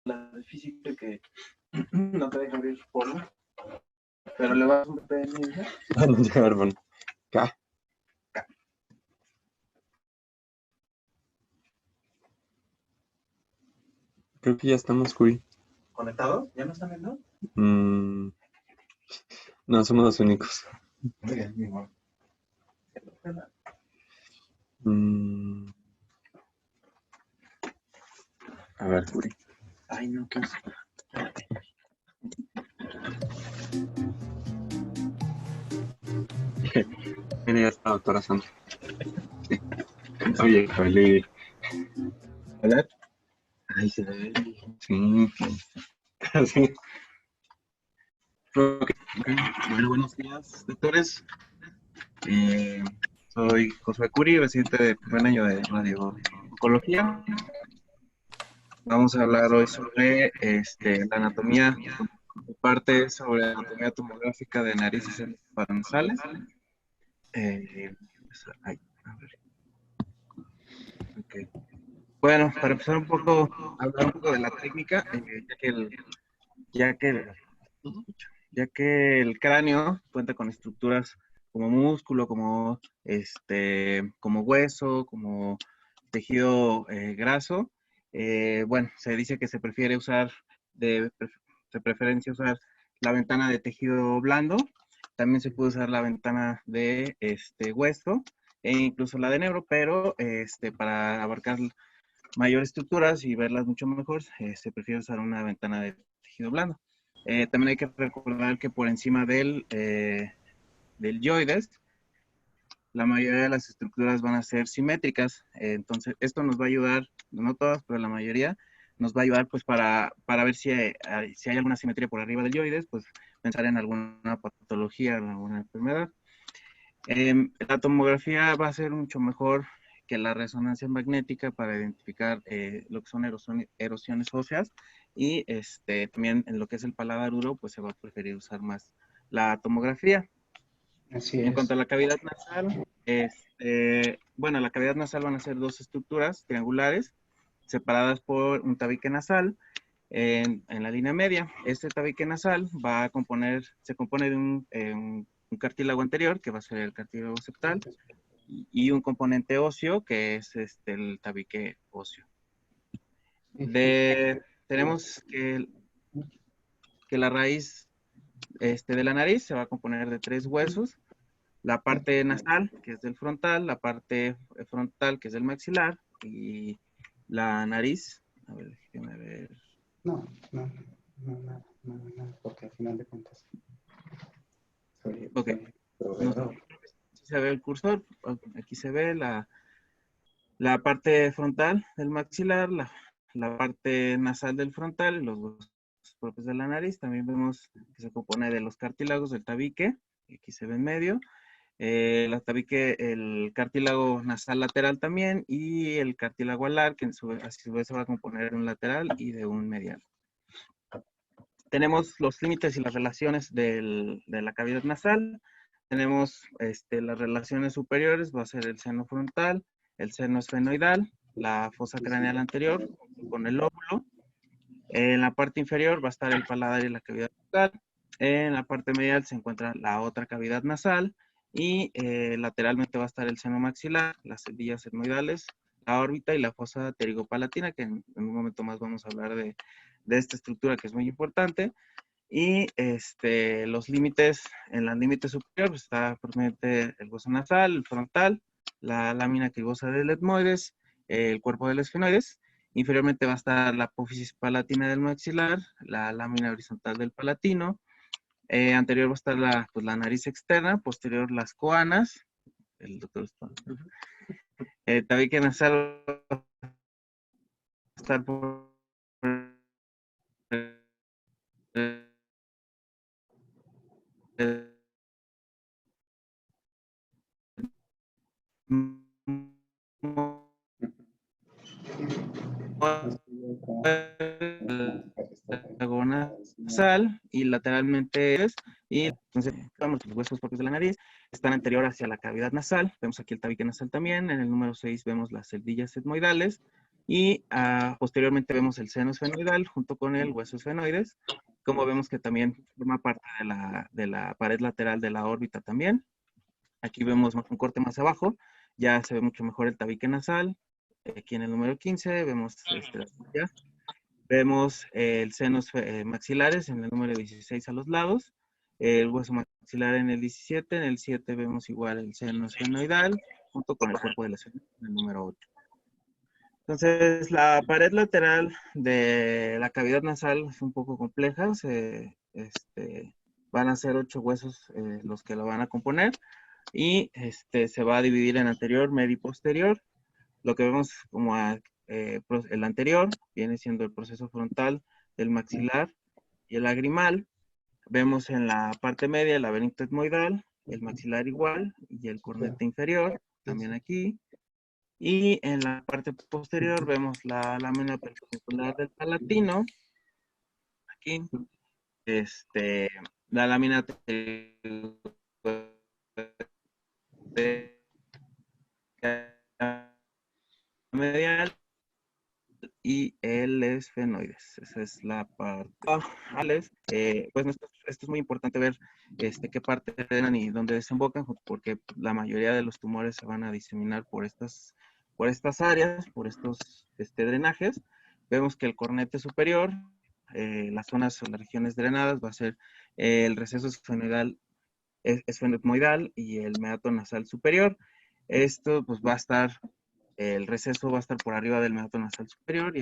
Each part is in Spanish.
la de física que no te deja abrir por pero le vas a un PN. Bueno, ya, hermano. Acá. Creo que ya estamos, Curi. ¿Conectados? ¿Ya no están viendo? No, somos los únicos. Muy bien, igual. A ver, Curi. Ay, no, ¿qué es? Mira, ya está la doctora Sandra. Sí. Oye, Javier. ¿Hola? Ay, se ve. Sí. Sí. Ok. Bueno, buenos días, doctores. Soy Josué Curi, residente de primer año de radiooncología. Vamos a hablar hoy sobre la anatomía, parte sobre la anatomía tomográfica de narices paranasales. Ay, a ver. Okay. Bueno, para empezar hablar un poco de la técnica, ya que ya que el cráneo cuenta con estructuras como músculo, como hueso, como tejido graso. Bueno, se dice que se prefiere usar, de preferencia usar la ventana de tejido blando. También se puede usar la ventana de hueso e incluso la de nebro, pero para abarcar mayores estructuras y verlas mucho mejor, se prefiere usar una ventana de tejido blando. También hay que recordar que por encima del yoides, la mayoría de las estructuras van a ser simétricas. Entonces, esto nos va a ayudar, no todas, pero la mayoría, nos va a ayudar pues para ver si hay alguna simetría por arriba del yoides, pues pensar en alguna patología, en alguna enfermedad. La tomografía va a ser mucho mejor que la resonancia magnética para identificar lo que son erosiones óseas y también en lo que es el paladar duro, pues se va a preferir usar más la tomografía. Así En es. cuanto a la cavidad nasal, bueno, la cavidad nasal van a ser dos estructuras triangulares separadas por un tabique nasal en la línea media. Este tabique nasal se compone de un cartílago anterior, que va a ser el cartílago septal, y un componente óseo, que es el tabique óseo. Tenemos que la raíz de la nariz se va a componer de 3 huesos. La parte nasal, que es del frontal, la parte frontal, que es del maxilar, y la nariz. A ver, déjeme ver. No, porque al final de cuentas. Ok. No sé si se ve el cursor. Aquí se ve la parte frontal del maxilar, la parte nasal del frontal y los huesos propios de la nariz. También vemos que se compone de los cartílagos del tabique, aquí se ve en medio. El cartílago nasal lateral también, y el cartílago alar, que a su vez se va a componer de un lateral y de un medial. Tenemos los límites y las relaciones de la cavidad nasal. Tenemos las relaciones superiores, va a ser el seno frontal, el seno esfenoidal, la fosa craneal anterior con el lóbulo. En la parte inferior va a estar el paladar y la cavidad nasal. En la parte medial se encuentra la otra cavidad nasal y lateralmente va a estar el seno maxilar, las celdillas etmoidales, la órbita y la fosa pterigopalatina, que en un momento más vamos a hablar de esta estructura que es muy importante. Y los límites, en el límite superior pues, está propiamente el hueso nasal, el frontal, la lámina cribosa del etmoides, el cuerpo del esfenoides. Inferiormente va a estar la apófisis palatina del maxilar, la lámina horizontal del palatino. Anterior va a estar la nariz externa, posterior las coanas. El doctor está. Tabique nasal va a estar por nasal y lateralmente y entonces vamos los huesos propios de la nariz están anterior hacia la cavidad nasal. Vemos aquí el tabique nasal también. En el número 6 vemos las celdillas etmoidales. Y posteriormente vemos el seno esfenoidal junto con el hueso esfenoides, como vemos que también forma parte de la pared lateral de la órbita también. Aquí vemos un corte más abajo, ya se ve mucho mejor el tabique nasal. Aquí en el número 15 vemos ya. Vemos el senos maxilares en el número 16 a los lados, el hueso maxilar en el 17, en el 7 vemos igual el seno esfenoidal, junto con el cuerpo de la esfenoide en el número 8. Entonces, la pared lateral de la cavidad nasal es un poco compleja, van a ser 8 huesos los que lo van a componer, y se va a dividir en anterior, medio y posterior. Lo que vemos como el anterior viene siendo el proceso frontal del maxilar y el lagrimal. Vemos en la parte media el laberinto etmoidal, el maxilar igual y el cornete inferior, también aquí. Y en la parte posterior vemos la lámina perpendicular del palatino, aquí. La lámina medial y el esfenoides. Esa es la parte. Pues esto es muy importante ver qué parte drenan y dónde desembocan, porque la mayoría de los tumores se van a diseminar por estas áreas, por estos drenajes. Vemos que el cornete superior, las zonas o las regiones drenadas, va a ser el receso esfenoidal y el meato nasal superior. Esto pues va a estar, el receso va a estar por arriba del meato nasal superior y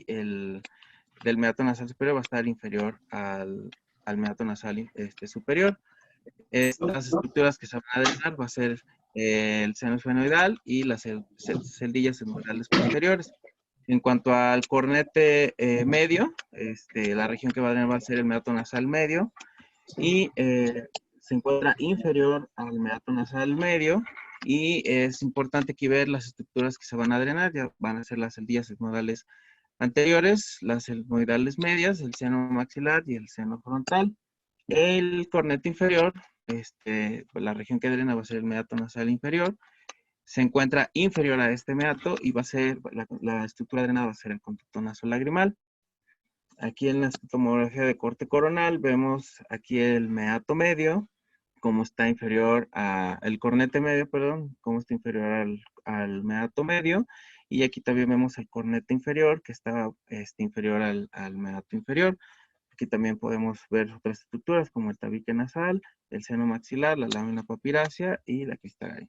el del meato nasal superior va a estar inferior al meato nasal superior. Estas estructuras que se van a drenar va a ser el seno esfenoidal y las celdillas etmoidales posteriores. En cuanto al cornete medio, la región que va a drenar va a ser el meato nasal medio y se encuentra inferior al meato nasal medio, y es importante aquí ver las estructuras que se van a drenar. Ya van a ser las celdillas etmoidales anteriores, las etmoidales medias, el seno maxilar y el seno frontal. El cornete inferior, pues la región que drena va a ser el meato nasal inferior, se encuentra inferior a este meato y va a ser, la estructura drenada va a ser el conducto nasolagrimal. Aquí en la tomografía de corte coronal vemos aquí el meato medio, como está inferior el cornete medio, perdón, como está inferior al meato medio. Y aquí también vemos el cornete inferior, que está inferior al meato inferior. Aquí también podemos ver otras estructuras como el tabique nasal, el seno maxilar, la lámina papirácea y la cristalaria.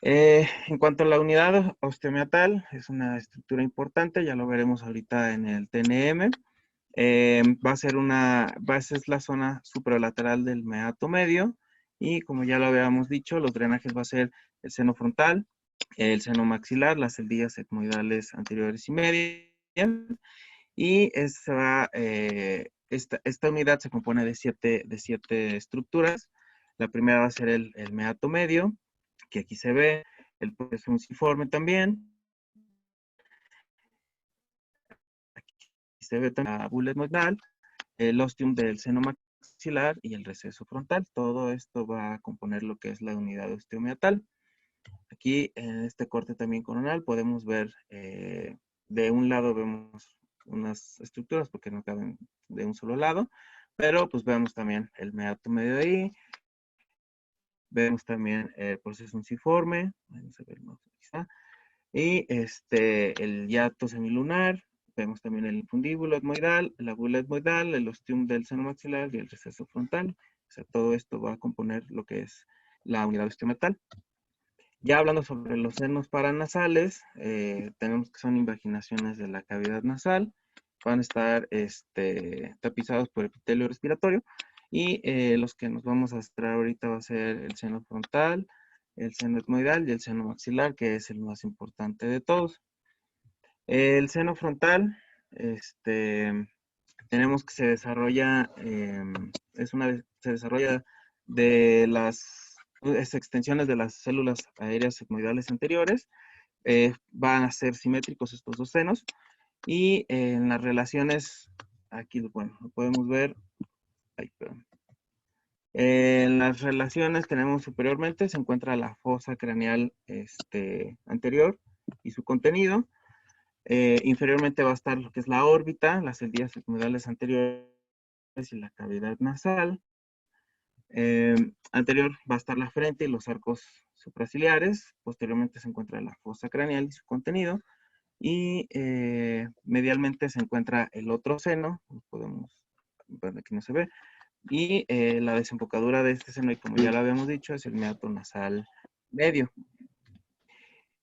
En cuanto a la unidad osteomeatal, es una estructura importante, ya lo veremos ahorita en el TNM. Va a ser la zona supralateral del meato medio, y como ya lo habíamos dicho, los drenajes va a ser el seno frontal, el seno maxilar, las celdillas etmoidales anteriores y medias, y esta unidad se compone de siete estructuras. La primera va a ser el meato medio, que aquí se ve, el proceso unciforme también. Aquí se ve también la bula etmoidal, el ostium del seno maxilar y el receso frontal. Todo esto va a componer lo que es la unidad osteomeatal. Aquí en este corte también coronal podemos ver, de un lado vemos unas estructuras porque no caben de un solo lado, pero pues vemos también el meato medio de ahí, vemos también el proceso unciforme, vamos a ver más, aquí está, y el hiato semilunar. Vemos también el infundíbulo etmoidal, la bula etmoidal, el ostium del seno maxilar y el receso frontal. O sea, todo esto va a componer lo que es la unidad osteomeatal. Ya hablando sobre los senos paranasales, tenemos que son invaginaciones de la cavidad nasal. Van a estar tapizados por epitelio respiratorio, y los que nos vamos a mostrar ahorita va a ser el seno frontal, el seno etmoidal y el seno maxilar, que es el más importante de todos. El seno frontal, tenemos que se desarrolla, se desarrolla de las extensiones de las células aéreas etmoidales anteriores. Van a ser simétricos estos dos senos, y en las relaciones, aquí bueno, lo podemos ver, perdón. En las relaciones que tenemos superiormente se encuentra la fosa craneal anterior, y su contenido. Inferiormente va a estar lo que es la órbita, las celdillas etmoidales anteriores y la cavidad nasal. Anterior va a estar la frente y los arcos supraciliares. Posteriormente se encuentra la fosa craneal y su contenido. Y medialmente se encuentra el otro seno, podemos ver aquí no se ve, y la desembocadura de este seno, y como ya lo habíamos dicho, es el meato nasal medio.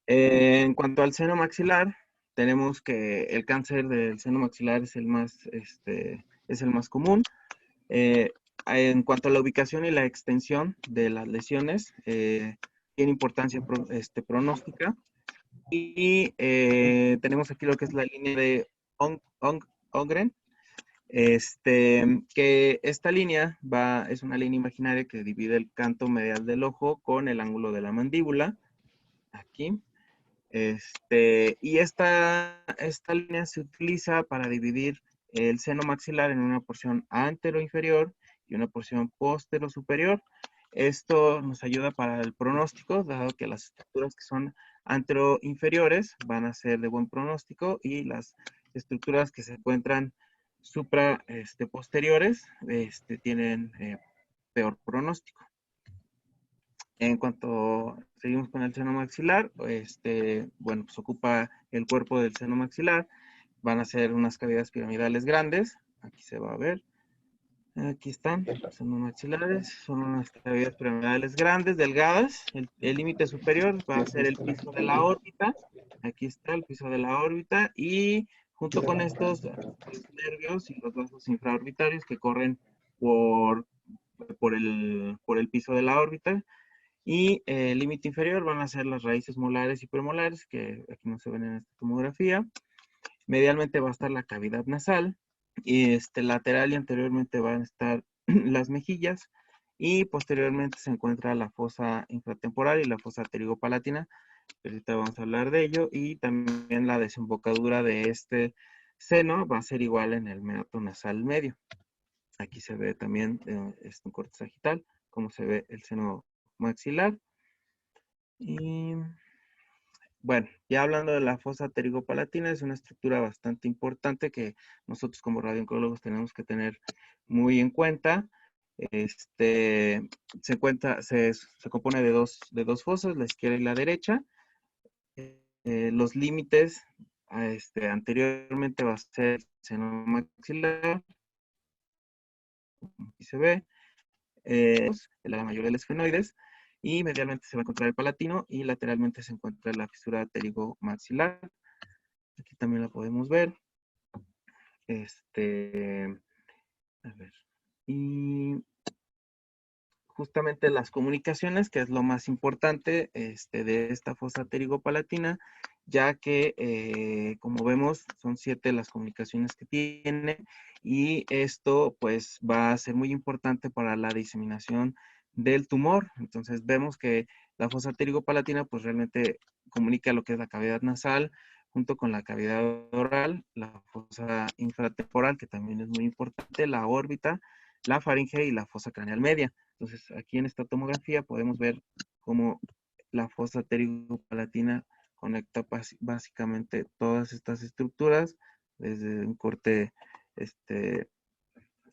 En cuanto al seno maxilar, tenemos que el cáncer del seno maxilar es el más común. En cuanto a la ubicación y la extensión de las lesiones, tiene importancia pronóstica. Y tenemos aquí lo que es la línea de Ongren, que esta línea es una línea imaginaria que divide el canto medial del ojo con el ángulo de la mandíbula, aquí. Y esta línea se utiliza para dividir el seno maxilar en una porción antero-inferior y una porción postero-superior. Esto nos ayuda para el pronóstico, dado que las estructuras que son antero-inferiores van a ser de buen pronóstico y las estructuras que se encuentran posteriores tienen peor pronóstico. En cuanto seguimos con el seno maxilar, bueno, pues ocupa el cuerpo del seno maxilar. Van a ser unas cavidades piramidales grandes. Aquí se va a ver. Aquí están los senos maxilares. Son unas cavidades piramidales grandes, delgadas. El límite superior va a ser el piso de la órbita. Aquí está el piso de la órbita. Y junto con estos, los nervios y los vasos infraorbitarios que corren por el piso de la órbita. Y el límite inferior van a ser las raíces molares y premolares, que aquí no se ven en esta tomografía. Medialmente va a estar la cavidad nasal, y lateral y anteriormente van a estar las mejillas, y posteriormente se encuentra la fosa infratemporal y la fosa pterigopalatina. Ahorita vamos a hablar de ello, y también la desembocadura de este seno va a ser igual en el meato nasal medio. Aquí se ve también un corte sagital, como se ve el seno maxilar. Y bueno, ya hablando de la fosa pterigopalatina, es una estructura bastante importante que nosotros como radiooncólogos tenemos que tener muy en cuenta. Se compone de dos fosas, la izquierda y la derecha. Los límites, anteriormente va a ser seno maxilar, aquí se ve, la mayoría de los esfenoides, y medialmente se va a encontrar el palatino y lateralmente se encuentra la fisura pterigomaxilar. Aquí también la podemos ver. A ver. Y justamente las comunicaciones, que es lo más importante de esta fosa pterigopalatina, ya que, como vemos, son 7 las comunicaciones que tiene, y esto pues va a ser muy importante para la diseminación del tumor. Entonces vemos que la fosa pterigopalatina pues realmente comunica lo que es la cavidad nasal, junto con la cavidad oral, la fosa infratemporal, que también es muy importante, la órbita, la faringe y la fosa craneal media. Entonces, aquí en esta tomografía podemos ver cómo la fosa pterigopalatina conecta básicamente todas estas estructuras, desde un corte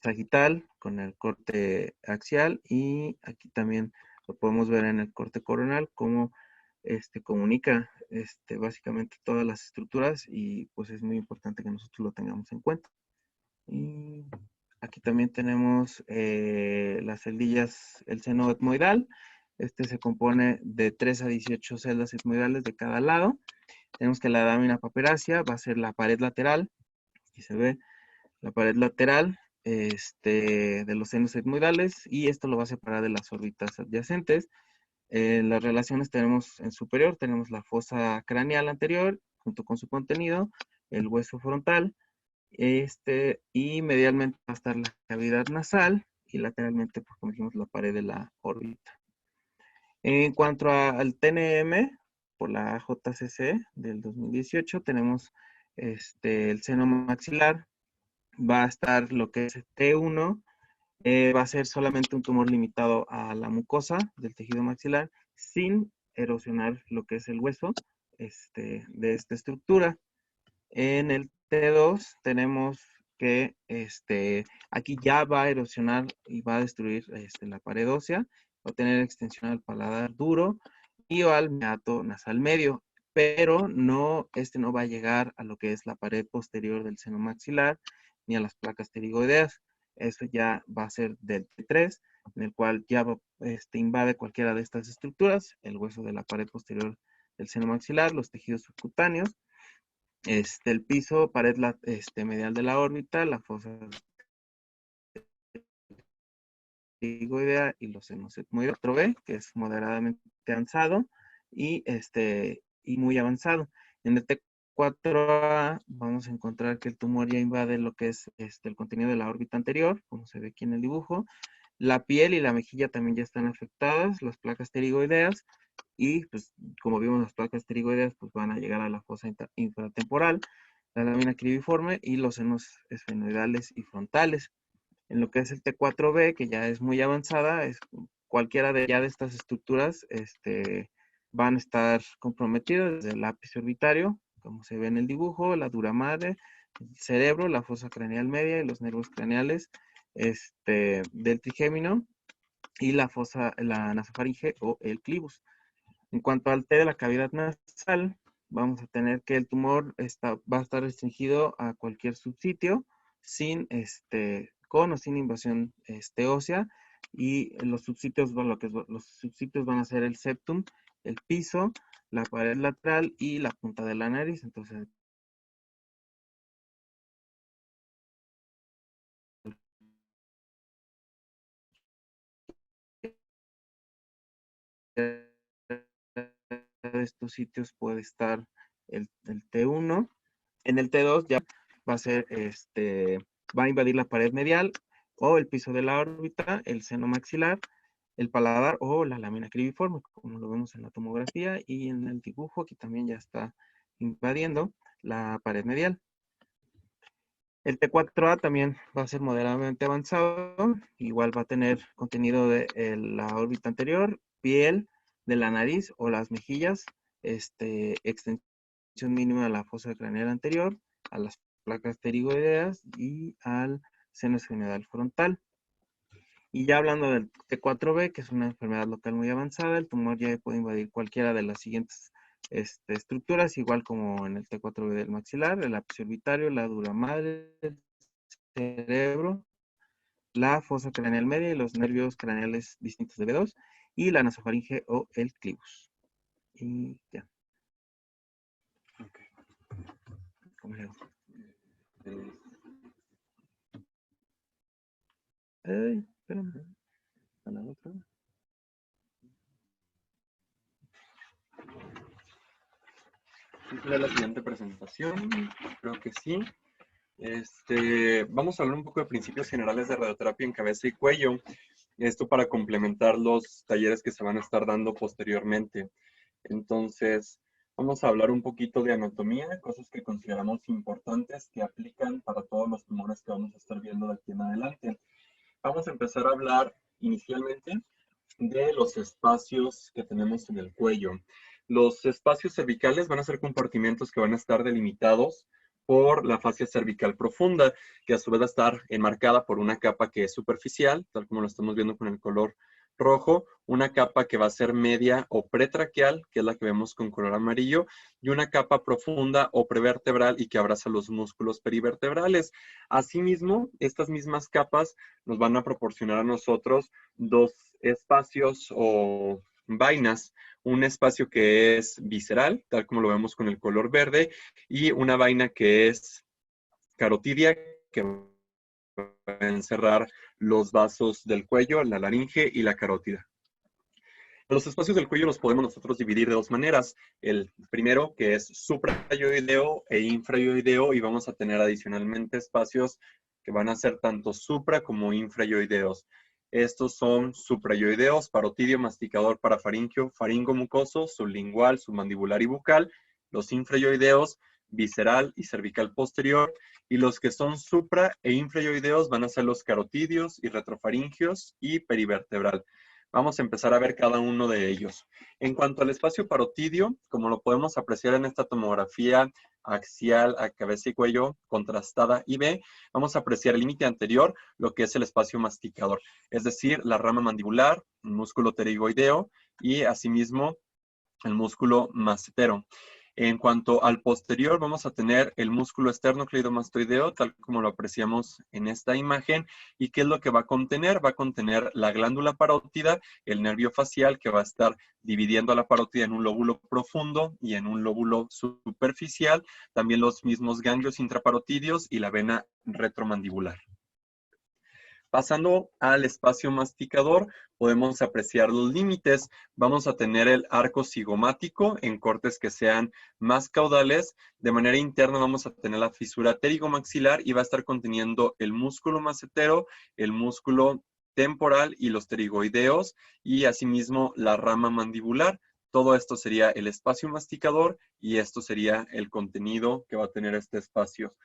sagital con el corte axial, y aquí también lo podemos ver en el corte coronal, cómo comunica básicamente todas las estructuras, y pues es muy importante que nosotros lo tengamos en cuenta. Y aquí también tenemos las celdillas, el seno etmoidal. Este se compone de 3 a 18 celdas etmoidales de cada lado. Tenemos que la lámina paperácea va a ser la pared lateral. Aquí se ve la pared lateral de los senos etmoidales, y esto lo va a separar de las órbitas adyacentes. Las relaciones tenemos en superior, tenemos la fosa craneal anterior junto con su contenido, el hueso frontal, y medialmente va a estar la cavidad nasal, y lateralmente, pues, como dijimos, la pared de la órbita. En cuanto al TNM, por la JCC del 2018, tenemos el seno maxilar. Va a estar lo que es T1, va a ser solamente un tumor limitado a la mucosa del tejido maxilar, sin erosionar lo que es el hueso. de esta estructura. En el T2 tenemos que aquí ya va a erosionar y va a destruir la pared ósea, va a tener extensión al paladar duro y al meato nasal medio, pero no va a llegar a lo que es la pared posterior del seno maxilar ni a las placas pterigoideas. Eso ya va a ser del T3, en el cual ya invade cualquiera de estas estructuras, el hueso de la pared posterior del seno maxilar, los tejidos subcutáneos, el piso, pared medial de la órbita, la fosa pterigoidea y los senos etmoides. 4B, que es moderadamente avanzado y muy avanzado. En el T4A vamos a encontrar que el tumor ya invade lo que es el contenido de la órbita anterior, como se ve aquí en el dibujo. La piel y la mejilla también ya están afectadas, las placas pterigoideas, y pues como vimos las placas pterigoideas pues van a llegar a la fosa infratemporal, la lámina cribiforme y los senos esfenoidales y frontales. En lo que es el T4B, que ya es muy avanzada, cualquiera de estas estructuras van a estar comprometidas, desde el ápice orbitario, como se ve en el dibujo, la dura madre, el cerebro, la fosa craneal media y los nervios craneales del trigémino y la nasofaringe o el clivus. En cuanto al T de la cavidad nasal, vamos a tener que el tumor va a estar restringido a cualquier subsitio, con o sin invasión ósea, y los subsitios van a ser el septum, el piso, la pared lateral y la punta de la nariz. Entonces, de estos sitios puede estar el T1. En el T2 ya va a ser, va a invadir la pared medial o el piso de la órbita, el seno maxilar, el paladar o la lámina cribiforme, como lo vemos en la tomografía y en el dibujo. Aquí también ya está invadiendo la pared medial. El T4A también va a ser moderadamente avanzado, igual va a tener contenido de la órbita anterior, piel de la nariz o las mejillas, extensión mínima de la fosa craneal anterior, a las placas pterigoideas y al seno esfenoidal frontal. Y ya hablando del T4B, que es una enfermedad local muy avanzada, el tumor ya puede invadir cualquiera de las siguientes estructuras, igual como en el T4B del maxilar, el ápice orbitario, la dura madre, el cerebro, la fosa craneal media y los nervios craneales distintos de B2, y la nasofaringe o el clivus. Y ya. Okay. ¿Cómo se llama? Espérame. ¿A la otra? ¿Será la siguiente presentación? Creo que sí. Vamos a hablar un poco de principios generales de radioterapia en cabeza y cuello. Esto para complementar los talleres que se van a estar dando posteriormente. Entonces, vamos a hablar un poquito de anatomía, cosas que consideramos importantes que aplican para todos los tumores que vamos a estar viendo de aquí en adelante. Vamos a empezar a hablar inicialmente de los espacios que tenemos en el cuello. Los espacios cervicales van a ser compartimentos que van a estar delimitados por la fascia cervical profunda, que a su vez va a estar enmarcada por una capa que es superficial, tal como lo estamos viendo con el color rojo, una capa que va a ser media o pretraqueal, que es la que vemos con color amarillo, y una capa profunda o prevertebral y que abraza los músculos perivertebrales. Asimismo, estas mismas capas nos van a proporcionar a nosotros dos espacios o vainas, un espacio que es visceral, tal como lo vemos con el color verde, y una vaina que es carotidia, que va a encerrar los vasos del cuello, la laringe y la carótida. Los espacios del cuello los podemos nosotros dividir de dos maneras. El primero, que es suprayoideo e infrayoideo, y vamos a tener adicionalmente espacios que van a ser tanto supra como infrayoideos. Estos son suprayoideos, parotidio, masticador, parafaringio, faringo mucoso, sublingual, submandibular y bucal. Los infrayoideos, visceral y cervical posterior. Y los que son supra e infrayoideos van a ser los carotidios y retrofaringios y perivertebral. Vamos a empezar a ver cada uno de ellos. En cuanto al espacio parotidio, como lo podemos apreciar en esta tomografía axial a cabeza y cuello contrastada IB, vamos a apreciar el límite anterior, lo que es el espacio masticador, es decir, la rama mandibular, el músculo pterigoideo y asimismo el músculo macetero. En cuanto al posterior, vamos a tener el músculo esternocleidomastoideo, tal como lo apreciamos en esta imagen. ¿Y qué es lo que va a contener? Va a contener la glándula parótida, el nervio facial, que va a estar dividiendo a la parótida en un lóbulo profundo y en un lóbulo superficial. También los mismos ganglios intraparotidios y la vena retromandibular. Pasando al espacio masticador, podemos apreciar los límites. Vamos a tener el arco cigomático en cortes que sean más caudales. De manera interna vamos a tener la fisura pterigomaxilar y va a estar conteniendo el músculo macetero, el músculo temporal y los pterigoideos y asimismo la rama mandibular. Todo esto sería el espacio masticador y esto sería el contenido que va a tener este espacio.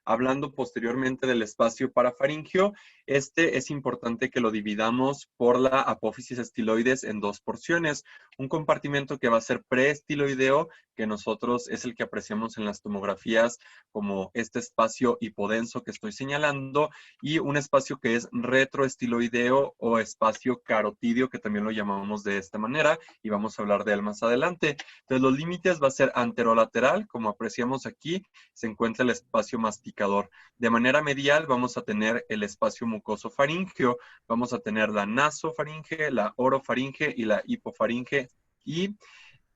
Hablando posteriormente del espacio parafaringio, este es importante que lo dividamos por la apófisis estiloides en dos porciones. Un compartimento que va a ser preestiloideo, que nosotros es el que apreciamos en las tomografías como este espacio hipodenso que estoy señalando, y un espacio que es retroestiloideo o espacio carotidio, que también lo llamamos de esta manera, y vamos a hablar de él más adelante. Entonces, los límites va a ser anterolateral, como apreciamos aquí, se encuentra el espacio masticador. De manera medial vamos a tener el espacio mucoso faríngeo, vamos a tener la nasofaringe, la orofaringe y la hipofaringe, y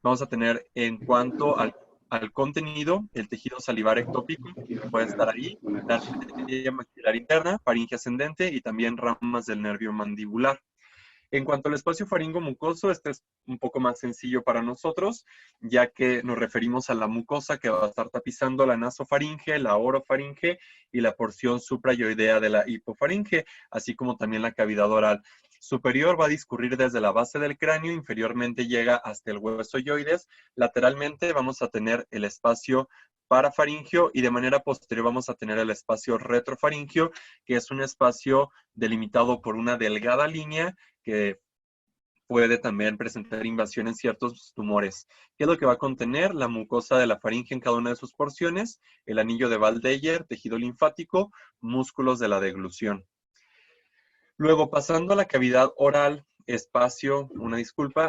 vamos a tener en cuanto al contenido, el tejido salivar ectópico, que puede estar ahí, la arteria maxilar interna, faringe ascendente y también ramas del nervio mandibular. En cuanto al espacio faringo mucoso, este es un poco más sencillo para nosotros, ya que nos referimos a la mucosa que va a estar tapizando la nasofaringe, la orofaringe y la porción suprayoidea de la hipofaringe, así como también la cavidad oral. Superior va a discurrir desde la base del cráneo, inferiormente llega hasta el hueso yoides. Lateralmente vamos a tener el espacio parafaringio y de manera posterior vamos a tener el espacio retrofaringio, que es un espacio delimitado por una delgada línea que puede también presentar invasión en ciertos tumores. ¿Qué es lo que va a contener? La mucosa de la faringe en cada una de sus porciones, el anillo de Waldeyer, tejido linfático, músculos de la deglución. Luego, pasando a la cavidad oral, espacio,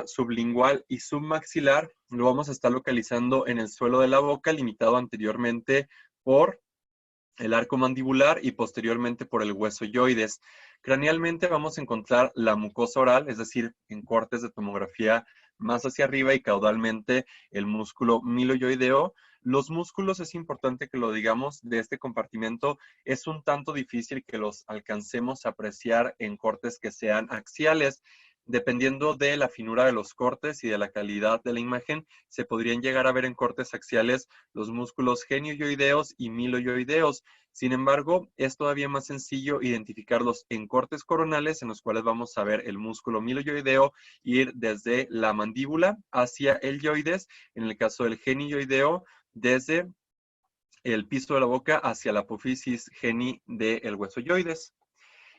sublingual y submaxilar, lo vamos a estar localizando en el suelo de la boca, limitado anteriormente por el arco mandibular y posteriormente por el hueso yoides. Cranealmente vamos a encontrar la mucosa oral, es decir, en cortes de tomografía más hacia arriba y caudalmente el músculo miloyoideo. Los músculos, es importante que lo digamos, de este compartimento es un tanto difícil que los alcancemos a apreciar en cortes que sean axiales. Dependiendo de la finura de los cortes y de la calidad de la imagen, se podrían llegar a ver en cortes axiales los músculos genioyoideos y miloyoideos. Sin embargo, es todavía más sencillo identificarlos en cortes coronales, en los cuales vamos a ver el músculo miloyoideo ir desde la mandíbula hacia el yoides, en el caso del genioideo, desde el piso de la boca hacia la apófisis geni del hueso yoides.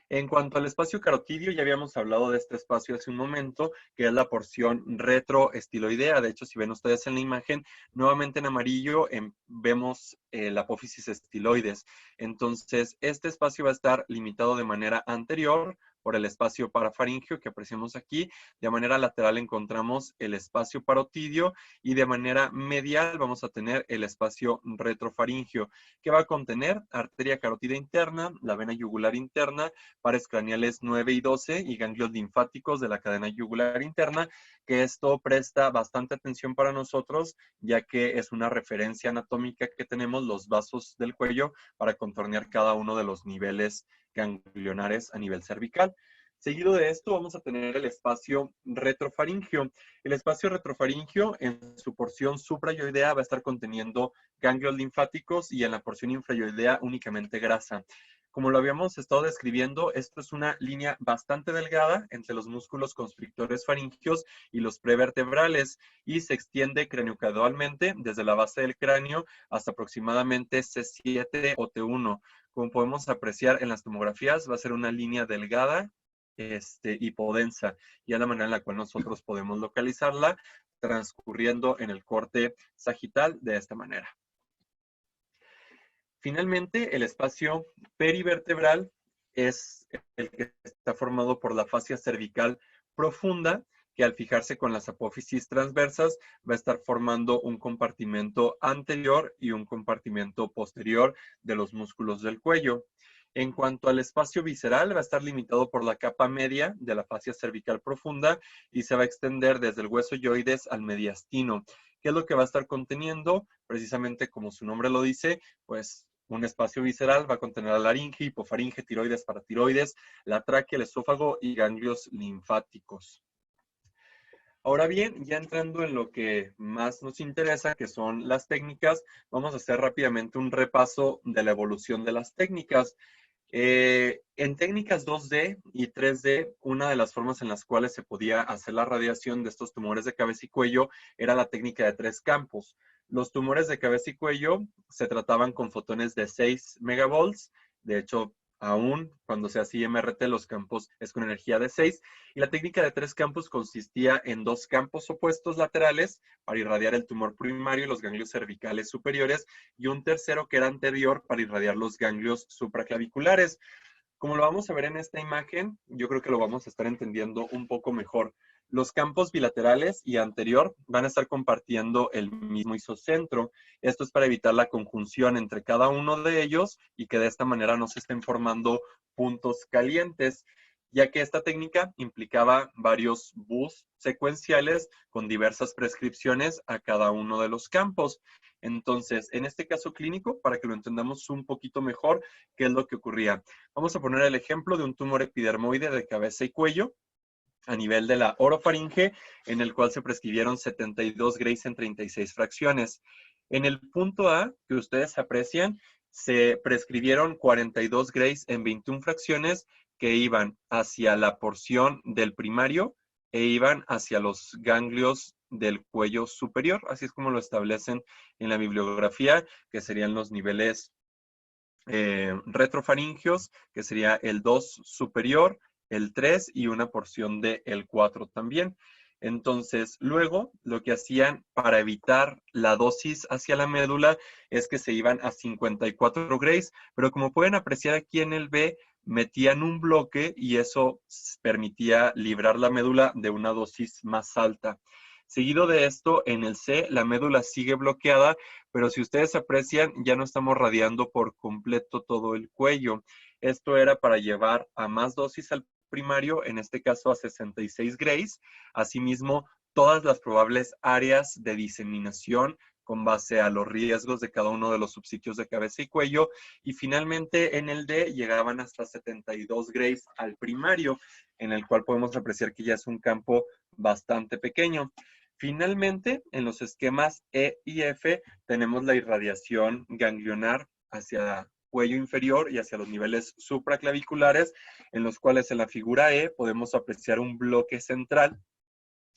En cuanto al espacio carotidio, ya habíamos hablado de este espacio hace un momento, que es la porción retroestiloidea. De hecho, si ven ustedes en la imagen, nuevamente en amarillo vemos la apófisis estiloides. Entonces, este espacio va a estar limitado de manera anterior por el espacio parafaringio que apreciamos aquí. De manera lateral encontramos el espacio parotidio y de manera medial vamos a tener el espacio retrofaringio, que va a contener arteria carótida interna, la vena yugular interna, pares craneales 9 y 12 y ganglios linfáticos de la cadena yugular interna, que esto presta bastante atención para nosotros, ya que es una referencia anatómica que tenemos, los vasos del cuello, para contornear cada uno de los niveles ganglionares a nivel cervical. Seguido de esto vamos a tener el espacio retrofaringio. El espacio retrofaringio en su porción suprayoidea va a estar conteniendo ganglios linfáticos y en la porción infrayoidea únicamente grasa. Como lo habíamos estado describiendo, esto es una línea bastante delgada entre los músculos constrictores faringios y los prevertebrales y se extiende craniocaudalmente desde la base del cráneo hasta aproximadamente C7 o T1. Como podemos apreciar en las tomografías, va a ser una línea delgada hipodensa, y es la manera en la cual nosotros podemos localizarla, transcurriendo en el corte sagital de esta manera. Finalmente, el espacio perivertebral es el que está formado por la fascia cervical profunda, que al fijarse con las apófisis transversas va a estar formando un compartimento anterior y un compartimento posterior de los músculos del cuello. En cuanto al espacio visceral, va a estar limitado por la capa media de la fascia cervical profunda y se va a extender desde el hueso yoides al mediastino. ¿Qué es lo que va a estar conteniendo? Precisamente como su nombre lo dice, pues un espacio visceral va a contener la laringe, hipofaringe, tiroides, paratiroides, la tráquea, el esófago y ganglios linfáticos. Ahora bien, ya entrando en lo que más nos interesa, que son las técnicas, vamos a hacer rápidamente un repaso de la evolución de las técnicas. En técnicas 2D y 3D, una de las formas en las cuales se podía hacer la radiación de estos tumores de cabeza y cuello era la técnica de 3 campos. Los tumores de cabeza y cuello se trataban con fotones de 6 megavolts. De hecho, aún cuando se hacía MRT, los campos es con energía de 6. Y la técnica de 3 campos consistía en 2 campos opuestos laterales para irradiar el tumor primario y los ganglios cervicales superiores, y un tercero que era anterior para irradiar los ganglios supraclaviculares. Como lo vamos a ver en esta imagen, yo creo que lo vamos a estar entendiendo un poco mejor. Los campos bilaterales y anterior van a estar compartiendo el mismo isocentro. Esto es para evitar la conjunción entre cada uno de ellos y que de esta manera no se estén formando puntos calientes, ya que esta técnica implicaba varios bus secuenciales con diversas prescripciones a cada uno de los campos. Entonces, en este caso clínico, para que lo entendamos un poquito mejor, ¿qué es lo que ocurría? Vamos a poner el ejemplo de un tumor epidermoide de cabeza y cuello a nivel de la orofaringe, en el cual se prescribieron 72 Grays en 36 fracciones. En el punto A, que ustedes aprecian, se prescribieron 42 Grays en 21 fracciones que iban hacia la porción del primario e iban hacia los ganglios del cuello superior. Así es como lo establecen en la bibliografía, que serían los niveles retrofaringios, que sería el 2 superior, el 3 y una porción de el 4 también. Entonces, luego, lo que hacían para evitar la dosis hacia la médula es que se iban a 54 Grays, pero como pueden apreciar aquí en el B, metían un bloque y eso permitía librar la médula de una dosis más alta. Seguido de esto, en el C, la médula sigue bloqueada, pero si ustedes aprecian, ya no estamos radiando por completo todo el cuello. Esto era para llevar a más dosis al primario, en este caso a 66 Grays. Asimismo, todas las probables áreas de diseminación con base a los riesgos de cada uno de los subsitios de cabeza y cuello. Y finalmente, en el D, llegaban hasta 72 Grays al primario, en el cual podemos apreciar que ya es un campo bastante pequeño. Finalmente, en los esquemas E y F tenemos la irradiación ganglionar hacia cuello inferior y hacia los niveles supraclaviculares, en los cuales en la figura E podemos apreciar un bloque central.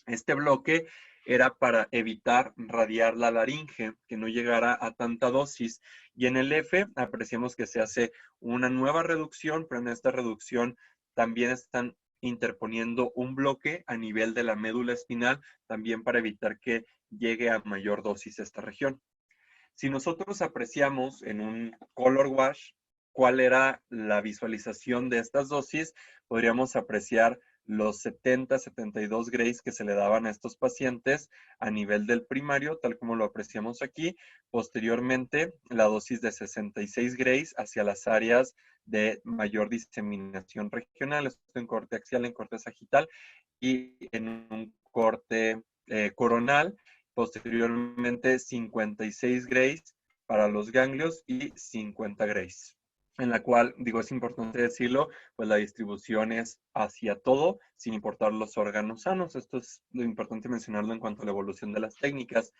Este bloque era para evitar radiar la laringe, que no llegara a tanta dosis. Y en el F apreciamos que se hace una nueva reducción, pero en esta reducción también están interponiendo un bloque a nivel de la médula espinal, también para evitar que llegue a mayor dosis esta región. Si nosotros apreciamos en un color wash cuál era la visualización de estas dosis, podríamos apreciar los 70-72 Grays que se le daban a estos pacientes a nivel del primario, tal como lo apreciamos aquí. Posteriormente, la dosis de 66 Grays hacia las áreas de mayor diseminación regional, esto en corte axial, en corte sagital y en un corte coronal. Posteriormente 56 Grays para los ganglios y 50 Grays. En la cual, digo, es importante decirlo, pues la distribución es hacia todo, sin importar los órganos sanos. Esto es lo importante mencionarlo en cuanto a la evolución de las técnicas.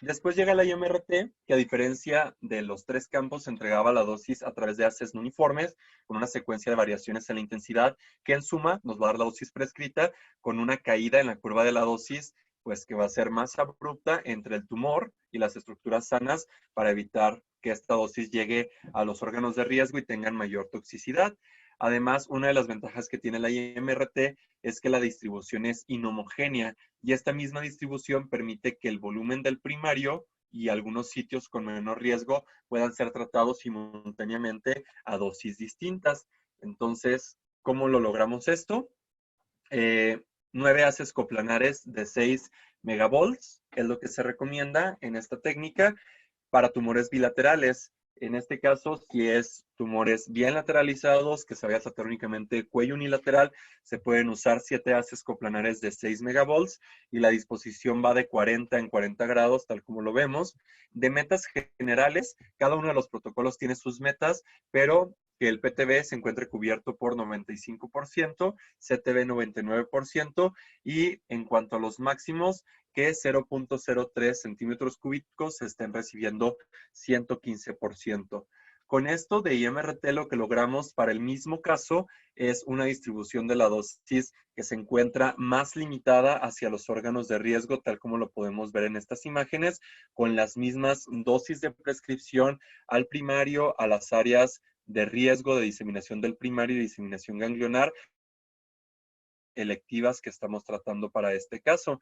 Después llega la IMRT, que a diferencia de los 3 campos, entregaba la dosis a través de haces no uniformes, con una secuencia de variaciones en la intensidad, que en suma nos va a dar la dosis prescrita, con una caída en la curva de la dosis, pues que va a ser más abrupta entre el tumor y las estructuras sanas, para evitar que esta dosis llegue a los órganos de riesgo y tengan mayor toxicidad. Además, una de las ventajas que tiene la IMRT es que la distribución es inhomogénea y esta misma distribución permite que el volumen del primario y algunos sitios con menor riesgo puedan ser tratados simultáneamente a dosis distintas. Entonces, ¿cómo lo logramos esto? 9 haces coplanares de 6 megavolts es lo que se recomienda en esta técnica para tumores bilaterales. En este caso, si es tumores bien lateralizados, que se vea saténicamente cuello unilateral, se pueden usar 7 haces coplanares de 6 megavolts y la disposición va de 40 en 40 grados, tal como lo vemos. De metas generales, cada uno de los protocolos tiene sus metas, pero que el PTB se encuentre cubierto por 95%, CTB 99%, y en cuanto a los máximos, que 0.03 centímetros cúbicos se estén recibiendo 115%. Con esto de IMRT lo que logramos para el mismo caso es una distribución de la dosis que se encuentra más limitada hacia los órganos de riesgo, tal como lo podemos ver en estas imágenes, con las mismas dosis de prescripción al primario, a las áreas de riesgo de diseminación del primario y diseminación ganglionar electivas que estamos tratando para este caso.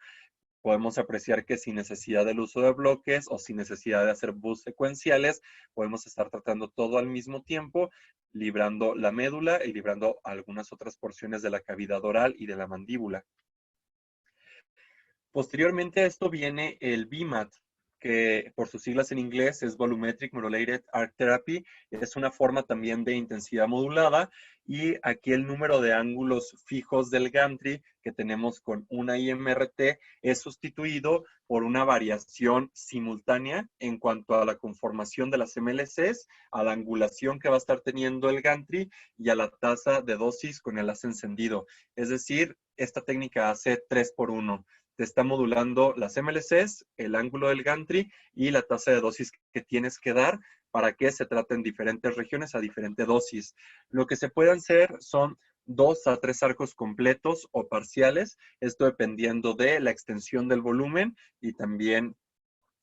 Podemos apreciar que sin necesidad del uso de bloques o sin necesidad de hacer bus secuenciales, podemos estar tratando todo al mismo tiempo, librando la médula y librando algunas otras porciones de la cavidad oral y de la mandíbula. Posteriormente a esto viene el VMAT, que por sus siglas en inglés es Volumetric Modulated Arc Therapy. Es una forma también de intensidad modulada y aquí el número de ángulos fijos del gantry que tenemos con una IMRT es sustituido por una variación simultánea en cuanto a la conformación de las MLCs, a la angulación que va a estar teniendo el gantry y a la tasa de dosis con el haz encendido. Es decir, esta técnica hace 3x1. Te está modulando las MLCs, el ángulo del gantry y la tasa de dosis que tienes que dar para que se traten diferentes regiones a diferente dosis. Lo que se puede hacer son 2 a 3 arcos completos o parciales, esto dependiendo de la extensión del volumen y también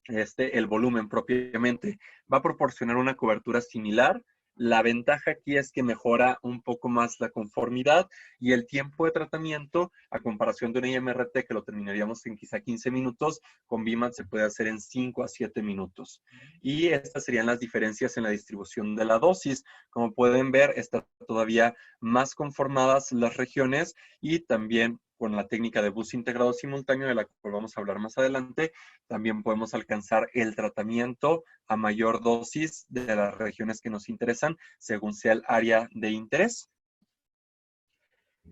el volumen propiamente. Va a proporcionar una cobertura similar. La ventaja aquí es que mejora un poco más la conformidad y el tiempo de tratamiento a comparación de una IMRT que lo terminaríamos en quizá 15 minutos, con VMAT se puede hacer en 5 a 7 minutos. Y estas serían las diferencias en la distribución de la dosis. Como pueden ver, están todavía más conformadas las regiones y también con la técnica de bus integrado simultáneo, de la cual vamos a hablar más adelante, también podemos alcanzar el tratamiento a mayor dosis de las regiones que nos interesan, según sea el área de interés.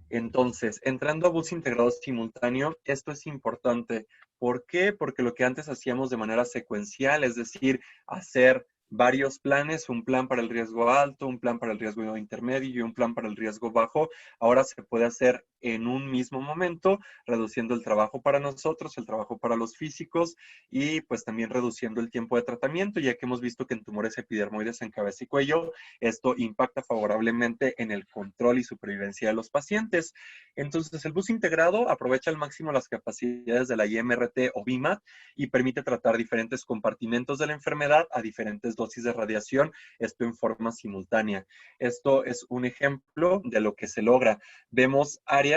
Entonces, entrando a bus integrado simultáneo, esto es importante. ¿Por qué? Porque lo que antes hacíamos de manera secuencial, es decir, hacer varios planes, un plan para el riesgo alto, un plan para el riesgo intermedio y un plan para el riesgo bajo, ahora se puede hacer en un mismo momento, reduciendo el trabajo para nosotros, el trabajo para los físicos y pues también reduciendo el tiempo de tratamiento, ya que hemos visto que en tumores epidermoides en cabeza y cuello, esto impacta favorablemente en el control y supervivencia de los pacientes. Entonces, el bus integrado aprovecha al máximo las capacidades de la IMRT o VMAT y permite tratar diferentes compartimentos de la enfermedad a diferentes dosis de radiación, esto en forma simultánea. Esto es un ejemplo de lo que se logra. Vemos áreas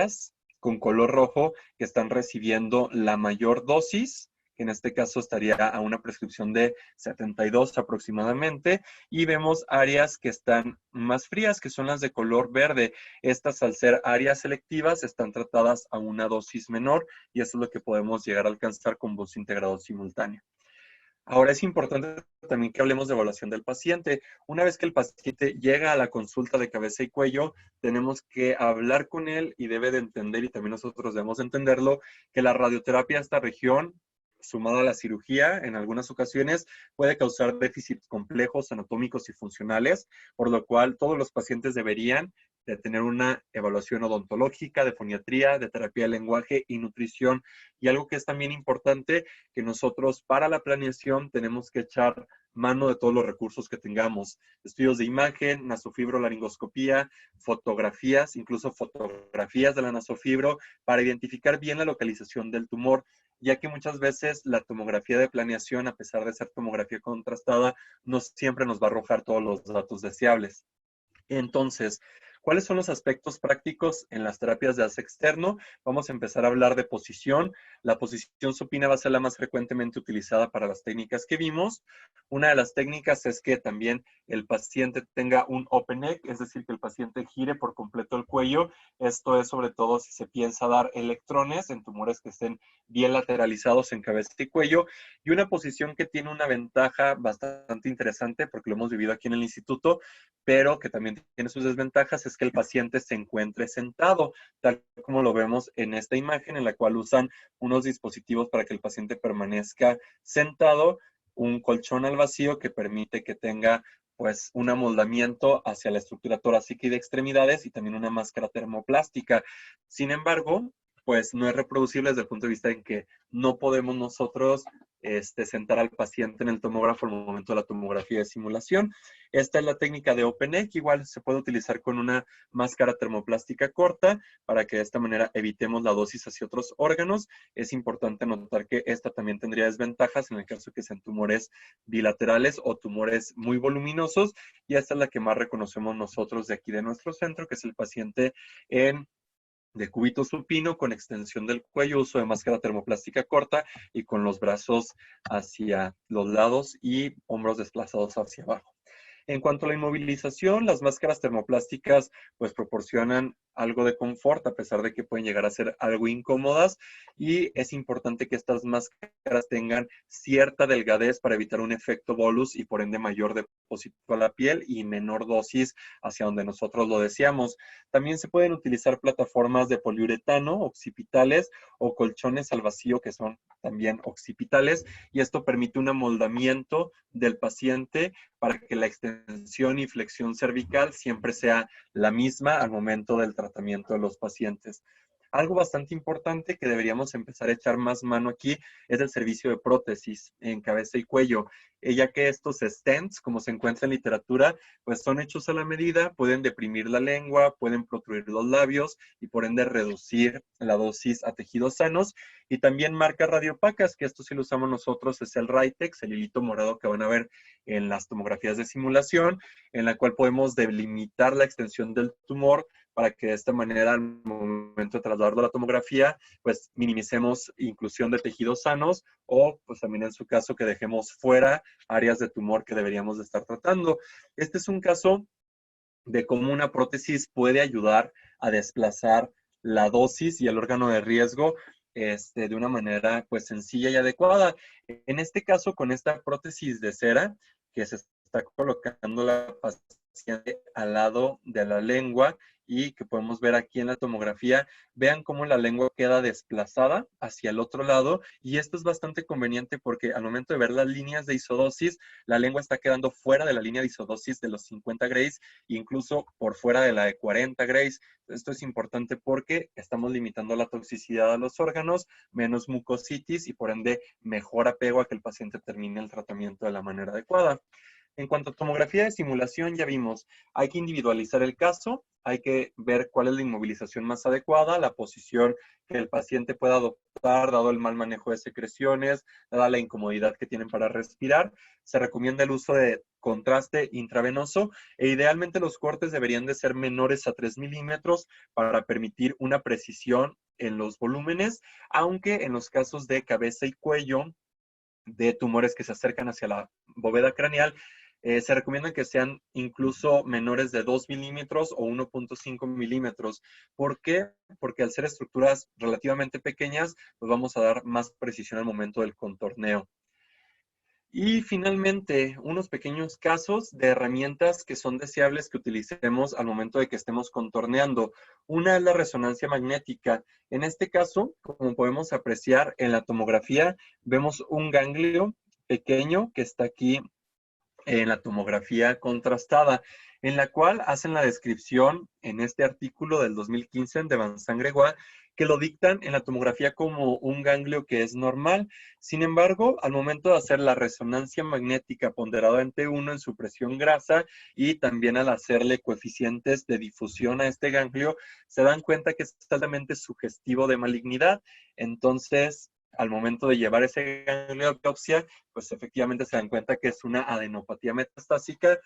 con color rojo que están recibiendo la mayor dosis, que en este caso estaría a una prescripción de 72 aproximadamente, y vemos áreas que están más frías, que son las de color verde. Estas, al ser áreas selectivas, están tratadas a una dosis menor, y eso es lo que podemos llegar a alcanzar con bus integrado simultáneo. Ahora es importante también que hablemos de evaluación del paciente. Una vez que el paciente llega a la consulta de cabeza y cuello, tenemos que hablar con él y debe de entender, y también nosotros debemos entenderlo, que la radioterapia de esta región, sumada a la cirugía, en algunas ocasiones puede causar déficits complejos, anatómicos y funcionales, por lo cual todos los pacientes deberían de tener una evaluación odontológica, de foniatría, de terapia de lenguaje y nutrición. Y algo que es también importante, que nosotros para la planeación tenemos que echar mano de todos los recursos que tengamos. Estudios de imagen, nasofibrolaringoscopía, fotografías, incluso fotografías de la nasofibro, para identificar bien la localización del tumor, ya que muchas veces la tomografía de planeación, a pesar de ser tomografía contrastada, no siempre nos va a arrojar todos los datos deseables. Entonces, ¿Cuáles son los aspectos prácticos en las terapias de asa externo? Vamos a empezar a hablar de posición. La posición supina va a ser la más frecuentemente utilizada para las técnicas que vimos. Una de las técnicas es que también el paciente tenga un open neck, es decir, que el paciente gire por completo el cuello. Esto es sobre todo si se piensa dar electrones en tumores que estén bien lateralizados en cabeza y cuello. Y una posición que tiene una ventaja bastante interesante, porque lo hemos vivido aquí en el instituto, pero que también tiene sus desventajas, es que el paciente se encuentre sentado, tal como lo vemos en esta imagen, en la cual usan unos dispositivos para que el paciente permanezca sentado, un colchón al vacío que permite que tenga pues un amoldamiento hacia la estructura torácica y de extremidades y también una máscara termoplástica. Sin embargo, pues no es reproducible desde el punto de vista en que no podemos nosotros sentar al paciente en el tomógrafo al momento de la tomografía de simulación. Esta es la técnica de OpenEck, igual se puede utilizar con una máscara termoplástica corta para que de esta manera evitemos la dosis hacia otros órganos. Es importante notar que esta también tendría desventajas en el caso que sean tumores bilaterales o tumores muy voluminosos, y esta es la que más reconocemos nosotros de aquí de nuestro centro, que es el paciente de cúbito supino con extensión del cuello, uso de máscara termoplástica corta y con los brazos hacia los lados y hombros desplazados hacia abajo. En cuanto a la inmovilización, las máscaras termoplásticas pues proporcionan algo de confort, a pesar de que pueden llegar a ser algo incómodas, y es importante que estas máscaras tengan cierta delgadez para evitar un efecto bolus y por ende mayor depósito a la piel y menor dosis hacia donde nosotros lo deseamos. También se pueden utilizar plataformas de poliuretano occipitales o colchones al vacío que son también occipitales, y esto permite un amoldamiento del paciente para que la extensión y flexión cervical siempre sea la misma al momento del tratamiento de los pacientes. Algo bastante importante que deberíamos empezar a echar más mano aquí es el servicio de prótesis en cabeza y cuello, ya que estos stents, como se encuentra en literatura, pues son hechos a la medida, pueden deprimir la lengua, pueden protruir los labios y por ende reducir la dosis a tejidos sanos, y también marcas radiopacas, que esto sí lo usamos nosotros, es el Ritex, el hilito morado que van a ver en las tomografías de simulación, en la cual podemos delimitar la extensión del tumor para que de esta manera, al momento de trasladarlo a la tomografía, pues minimicemos inclusión de tejidos sanos, o pues también en su caso que dejemos fuera áreas de tumor que deberíamos de estar tratando. Este es un caso de cómo una prótesis puede ayudar a desplazar la dosis y el órgano de riesgo de una manera pues sencilla y adecuada. En este caso, con esta prótesis de cera que se está colocando la paciente al lado de la lengua y que podemos ver aquí en la tomografía, vean cómo la lengua queda desplazada hacia el otro lado, y esto es bastante conveniente porque al momento de ver las líneas de isodosis, la lengua está quedando fuera de la línea de isodosis de los 50 grays, incluso por fuera de la de 40 grays. Esto es importante porque estamos limitando la toxicidad a los órganos, menos mucositis y por ende mejor apego a que el paciente termine el tratamiento de la manera adecuada. En cuanto a tomografía de simulación, ya vimos, hay que individualizar el caso, hay que ver cuál es la inmovilización más adecuada, la posición que el paciente pueda adoptar, dado el mal manejo de secreciones, dada la incomodidad que tienen para respirar. Se recomienda el uso de contraste intravenoso e idealmente los cortes deberían de ser menores a 3 milímetros para permitir una precisión en los volúmenes, aunque en los casos de cabeza y cuello, de tumores que se acercan hacia la bóveda craneal, se recomienda que sean incluso menores de 2 milímetros o 1.5 milímetros. ¿Por qué? Porque al ser estructuras relativamente pequeñas, pues vamos a dar más precisión al momento del contorneo. Y finalmente, unos pequeños casos de herramientas que son deseables que utilicemos al momento de que estemos contorneando. Una es la resonancia magnética. En este caso, como podemos apreciar en la tomografía, vemos un ganglio pequeño que está aquí en la tomografía contrastada, en la cual hacen la descripción en este artículo del 2015 de Vincent Gregoire, que lo dictan en la tomografía como un ganglio que es normal. Sin embargo, al momento de hacer la resonancia magnética ponderada entre 1 en su presión grasa y también al hacerle coeficientes de difusión a este ganglio, se dan cuenta que es altamente sugestivo de malignidad. Entonces, al momento de llevar ese ganglio a biopsia, pues efectivamente se dan cuenta que es una adenopatía metastásica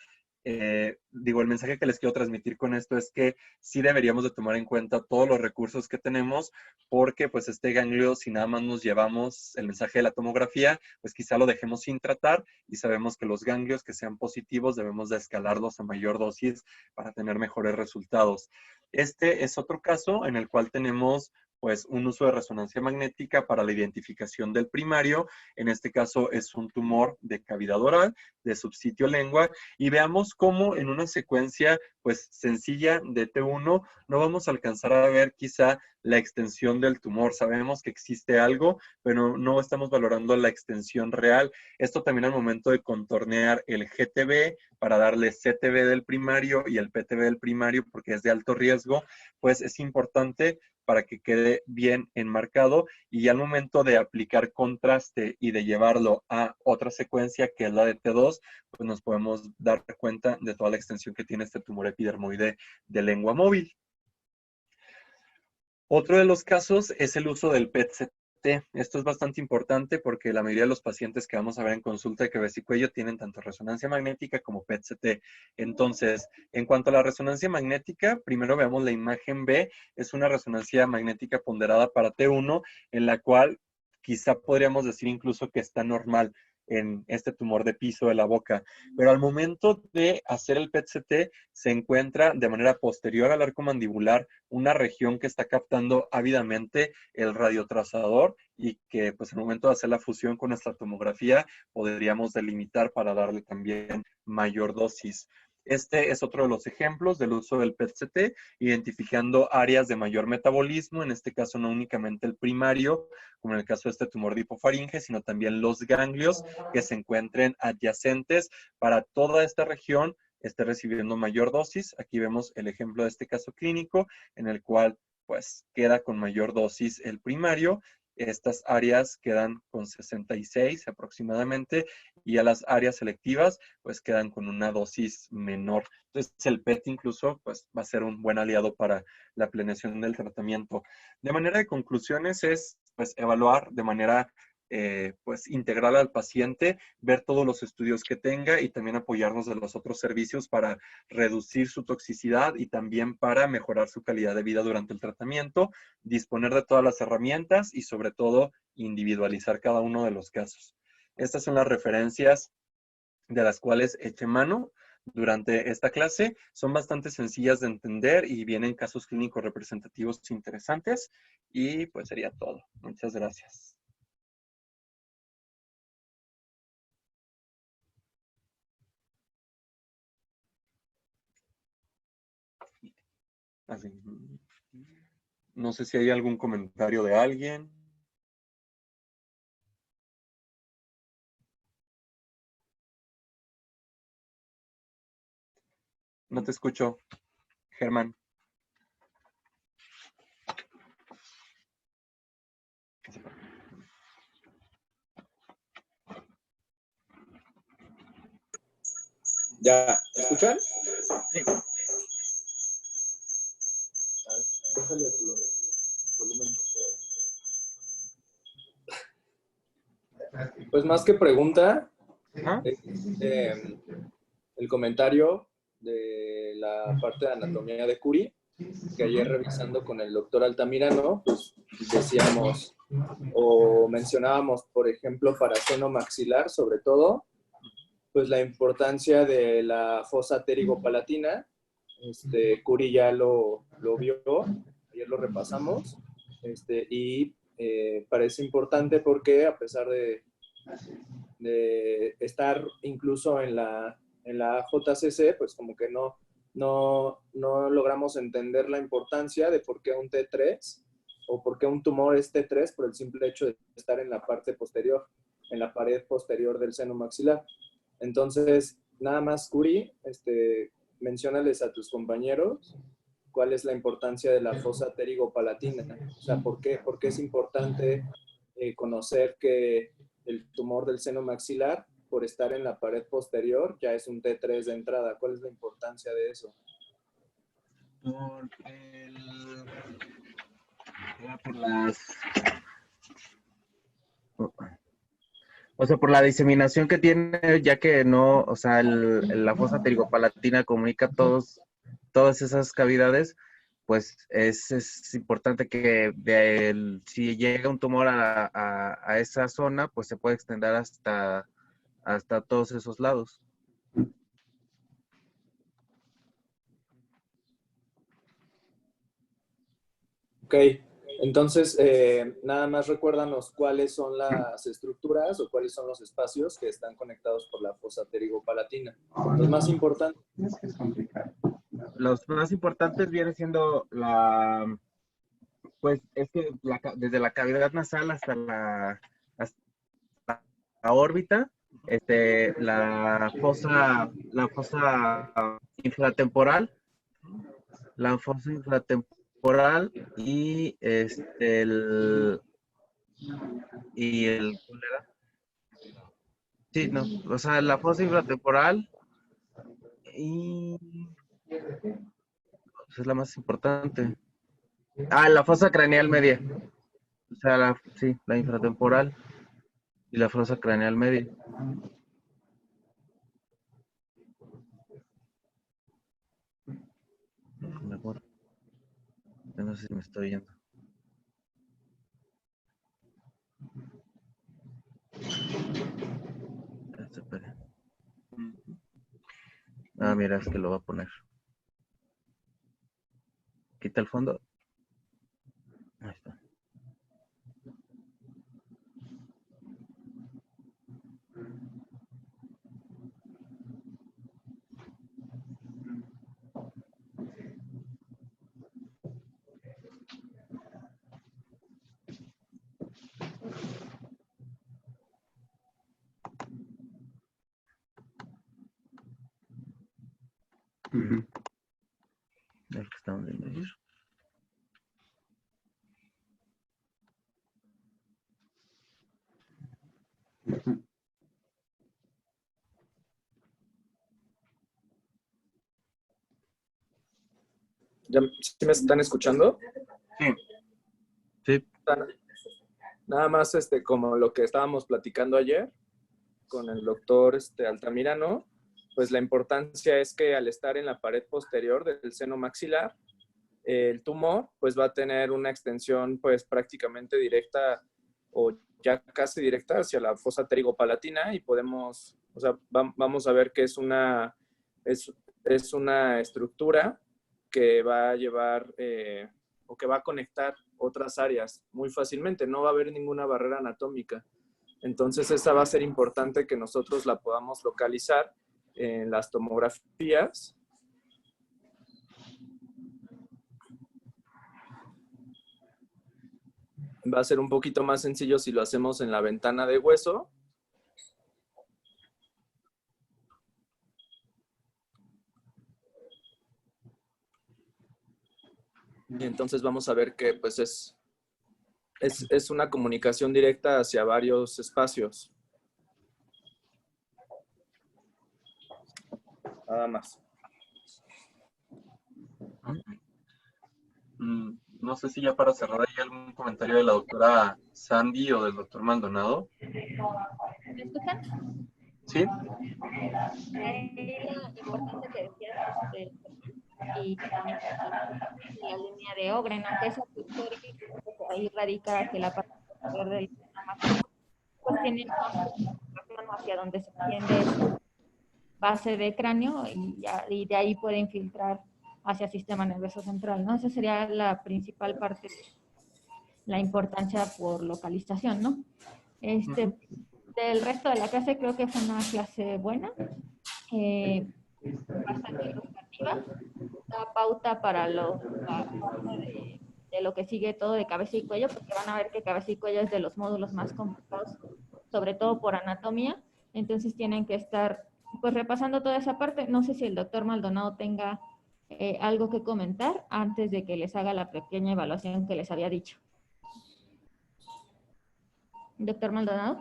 el mensaje que les quiero transmitir con esto es que sí deberíamos de tomar en cuenta todos los recursos que tenemos, porque pues este ganglio, si nada más nos llevamos el mensaje de la tomografía, pues quizá lo dejemos sin tratar, y sabemos que los ganglios que sean positivos debemos de escalarlos a mayor dosis para tener mejores resultados. Este es otro caso en el cual tenemos pues un uso de resonancia magnética para la identificación del primario. En este caso es un tumor de cavidad oral, de subsitio lengua, y veamos cómo en una secuencia pues sencilla de T1 no vamos a alcanzar a ver quizá la extensión del tumor. Sabemos que existe algo, pero no estamos valorando la extensión real. Esto también al momento de contornear el GTB para darle CTB del primario y el PTB del primario, porque es de alto riesgo, pues es importante para que quede bien enmarcado, y al momento de aplicar contraste y de llevarlo a otra secuencia que es la de T2, pues nos podemos dar cuenta de toda la extensión que tiene este tumor epidermoide de lengua móvil. Otro de los casos es el uso del PET-CT. Esto es bastante importante porque la mayoría de los pacientes que vamos a ver en consulta de cabeza y cuello tienen tanto resonancia magnética como PET-CT. Entonces, en cuanto a la resonancia magnética, primero veamos la imagen B. Es una resonancia magnética ponderada para T1, en la cual quizá podríamos decir incluso que está normal en este tumor de piso de la boca. Pero al momento de hacer el PET-CT, se encuentra de manera posterior al arco mandibular una región que está captando ávidamente el radiotrazador, y que pues al momento de hacer la fusión con nuestra tomografía podríamos delimitar para darle también mayor dosis. Este es otro de los ejemplos del uso del PET-CT, identificando áreas de mayor metabolismo, en este caso no únicamente el primario, como en el caso de este tumor de hipofaringe, sino también los ganglios que se encuentren adyacentes para toda esta región esté recibiendo mayor dosis. Aquí vemos el ejemplo de este caso clínico, en el cual pues queda con mayor dosis el primario. Estas áreas quedan con 66 aproximadamente, y a las áreas selectivas pues quedan con una dosis menor. Entonces el PET incluso pues va a ser un buen aliado para la planeación del tratamiento. De manera de conclusiones es pues evaluar de manera pues integral al paciente, ver todos los estudios que tenga, y también apoyarnos de los otros servicios para reducir su toxicidad y también para mejorar su calidad de vida durante el tratamiento, disponer de todas las herramientas y sobre todo individualizar cada uno de los casos. Estas son las referencias de las cuales eché mano durante esta clase. Son bastante sencillas de entender y vienen casos clínicos representativos interesantes, y pues sería todo. Muchas gracias. Así. No sé si hay algún comentario de alguien. No te escucho, Germán. ¿Ya? ¿Me escuchan? Sí. Déjale a tu volumen. Pues más que pregunta, ¿Ah? el comentario de la parte de anatomía de Curie, que ayer revisando con el doctor Altamirano, pues decíamos o mencionábamos, por ejemplo, para seno maxilar, sobre todo, pues la importancia de la fosa pterigopalatina. Curie ya lo vio, ayer lo repasamos, y parece importante porque a pesar de estar incluso en la JCC, pues como que no logramos entender la importancia de por qué un T3 o por qué un tumor es T3 por el simple hecho de estar en la parte posterior, en la pared posterior del seno maxilar. Entonces, nada más, Curie, menciónales a tus compañeros cuál es la importancia de la fosa pterigopalatina. O sea, ¿por qué es importante conocer que el tumor del seno maxilar, por estar en la pared posterior, ya es un T3 de entrada? ¿Cuál es la importancia de eso? O sea, por la diseminación que tiene, ya que no, o sea, la fosa pterigopalatina comunica todas esas cavidades, pues es importante que si llega un tumor a esa zona, pues se puede extender hasta todos esos lados. Ok, entonces nada más recuérdanos cuáles son las estructuras o cuáles son los espacios que están conectados por la fosa pterigopalatina. Los más importantes. Es que es complicado. Los más importantes viene siendo pues es que desde la cavidad nasal hasta la órbita, la fosa infratemporal, y ¿cuál era? Sí, no, o sea, la fosa infratemporal y pues, es la más importante. La fosa craneal media. O sea, sí, la infratemporal y la fosa craneal media. Mejor. Yo no sé si me estoy yendo. Espera. Mira, es que lo va a poner. Quita el fondo. Ahí está. Ujú. Es lo que estamos viendo ayer. Ujú. ¿Sí me están escuchando? Sí. Sí. Nada más como lo que estábamos platicando ayer con el doctor Altamirano, pues la importancia es que al estar en la pared posterior del seno maxilar, el tumor pues va a tener una extensión pues prácticamente directa o ya casi directa hacia la fosa pterigopalatina y podemos, o sea, vamos a ver que es una estructura que va a llevar o que va a conectar otras áreas muy fácilmente, no va a haber ninguna barrera anatómica. Entonces, esta va a ser importante que nosotros la podamos localizar en las tomografías. Va a ser un poquito más sencillo si lo hacemos en la ventana de hueso. Y entonces vamos a ver que pues es una comunicación directa hacia varios espacios. Nada más. No sé si ya para cerrar hay algún comentario de la doctora Sandy o del doctor Maldonado. ¿Me escuchan? Sí. Lo importante que decías, y la línea de Ogren, aunque es abductor y ahí radica hacia la parte superior del sistema, pues tiene hacia donde se extiende su base de cráneo y de ahí puede infiltrar hacia el sistema nervioso central, ¿no? Esa sería la principal parte, la importancia por localización, ¿no? Del resto de la clase creo que fue una clase buena, bastante ilustrativa, da pauta para la parte de lo que sigue todo de cabeza y cuello, porque van a ver que cabeza y cuello es de los módulos más complicados, sobre todo por anatomía, entonces tienen que estar pues repasando toda esa parte. No sé si el doctor Maldonado tenga algo que comentar antes de que les haga la pequeña evaluación que les había dicho. Doctor Maldonado.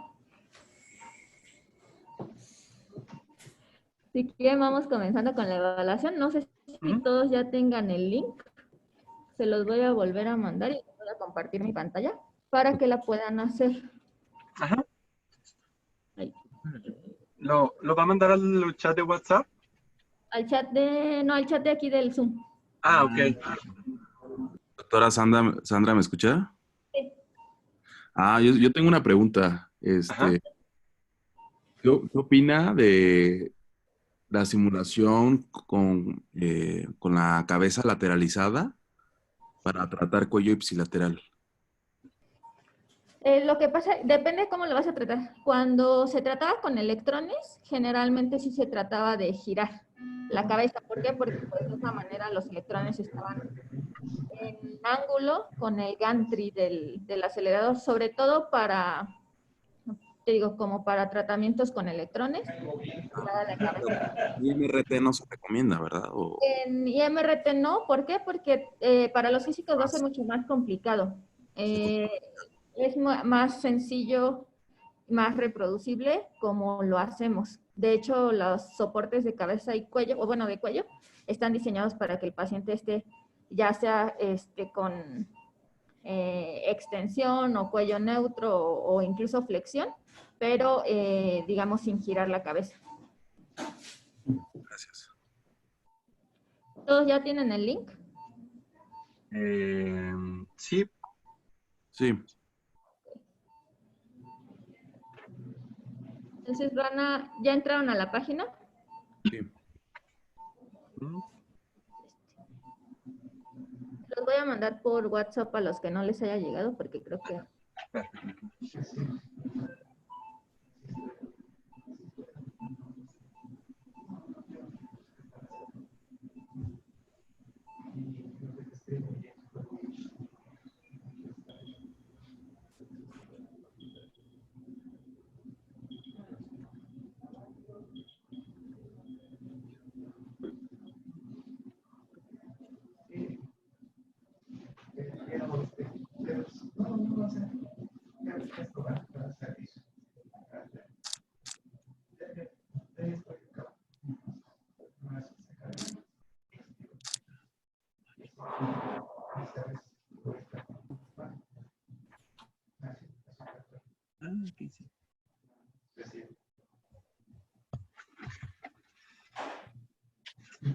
Si quieren, vamos comenzando con la evaluación. No sé si todos ya tengan el link. Se los voy a volver a mandar y voy a compartir mi pantalla para que la puedan hacer. Ajá. ¿Lo va a mandar al chat de WhatsApp? Al chat no, al chat de aquí del Zoom. Ah, ok. Doctora Sandra, ¿me escucha? Sí. Yo tengo una pregunta. Ajá. ¿Qué opina de la simulación con la cabeza lateralizada para tratar cuello ipsilateral? Lo que pasa, depende de cómo lo vas a tratar. Cuando se trataba con electrones, generalmente sí se trataba de girar la cabeza. ¿Por qué? Porque pues, de esa manera los electrones estaban en ángulo con el gantry del acelerador, sobre todo para, te digo, como para tratamientos con electrones. Girada la cabeza. IMRT no se recomienda, ¿verdad? En IMRT no, ¿por qué? Porque para los físicos va a ser mucho más complicado. Es más sencillo, más reproducible como lo hacemos. De hecho, los soportes de cabeza y cuello, o bueno, de cuello, están diseñados para que el paciente esté ya sea con extensión o cuello neutro o incluso flexión, pero digamos sin girar la cabeza. Gracias. ¿Todos ya tienen el link? Sí. Sí. Entonces ¿ya entraron a la página? Sí. Los voy a mandar por WhatsApp a los que no les haya llegado, porque creo que...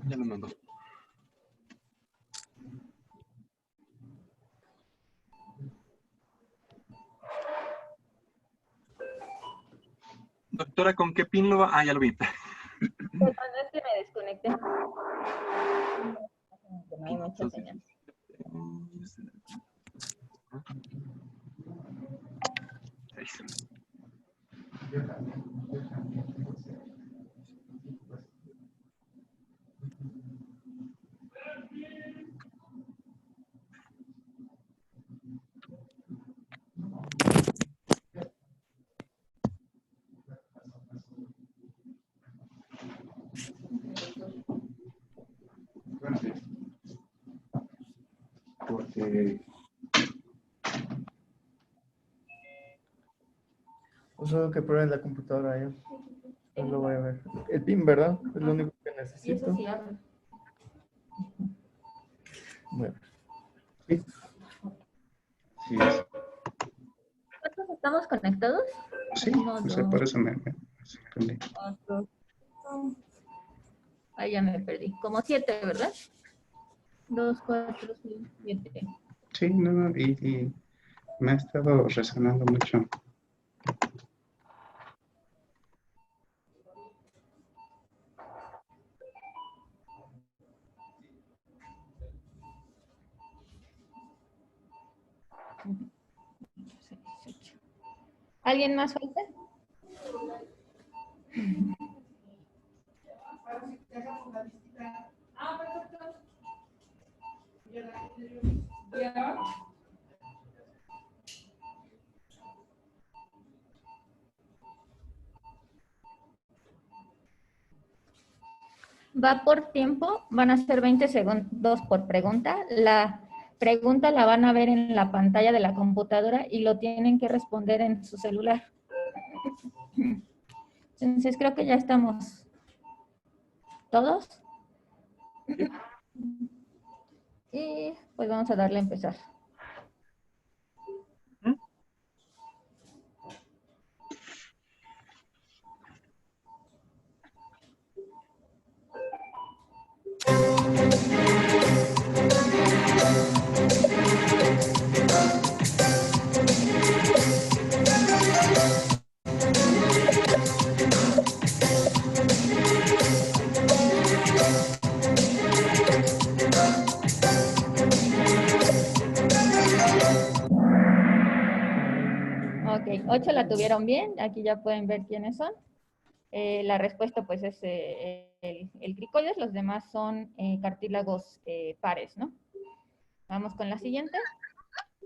Ya lo mandó. Doctora, ¿con qué pin lo va? Ah, ya lo vi. Perdón, es que me desconecté. No hay mucha señal. Porque Solo que prueben la computadora yo. Pues lo voy a ver. El PIN, ¿verdad? Es lo único que Y necesito. eso sí abre. Bueno. sí, ¿Cuántos estamos conectados? sí, Uno, o sea, dos, por eso me sorprendí. cuatro. Ahí ya me perdí. Como 7, ¿verdad? 2, 4, 5, 7. Sí, no, y me ha estado resonando mucho. ¿Alguien más falta? Va por tiempo, van a ser 20 segundos por pregunta. La pregunta la van a ver en la pantalla de la computadora y lo tienen que responder en su celular. Entonces creo que ya estamos todos. Y pues vamos a darle a empezar. Ok, 8 la tuvieron bien. Aquí ya pueden ver quiénes son. La respuesta pues es el cricoides, los demás son cartílagos pares, ¿no? Vamos con la siguiente.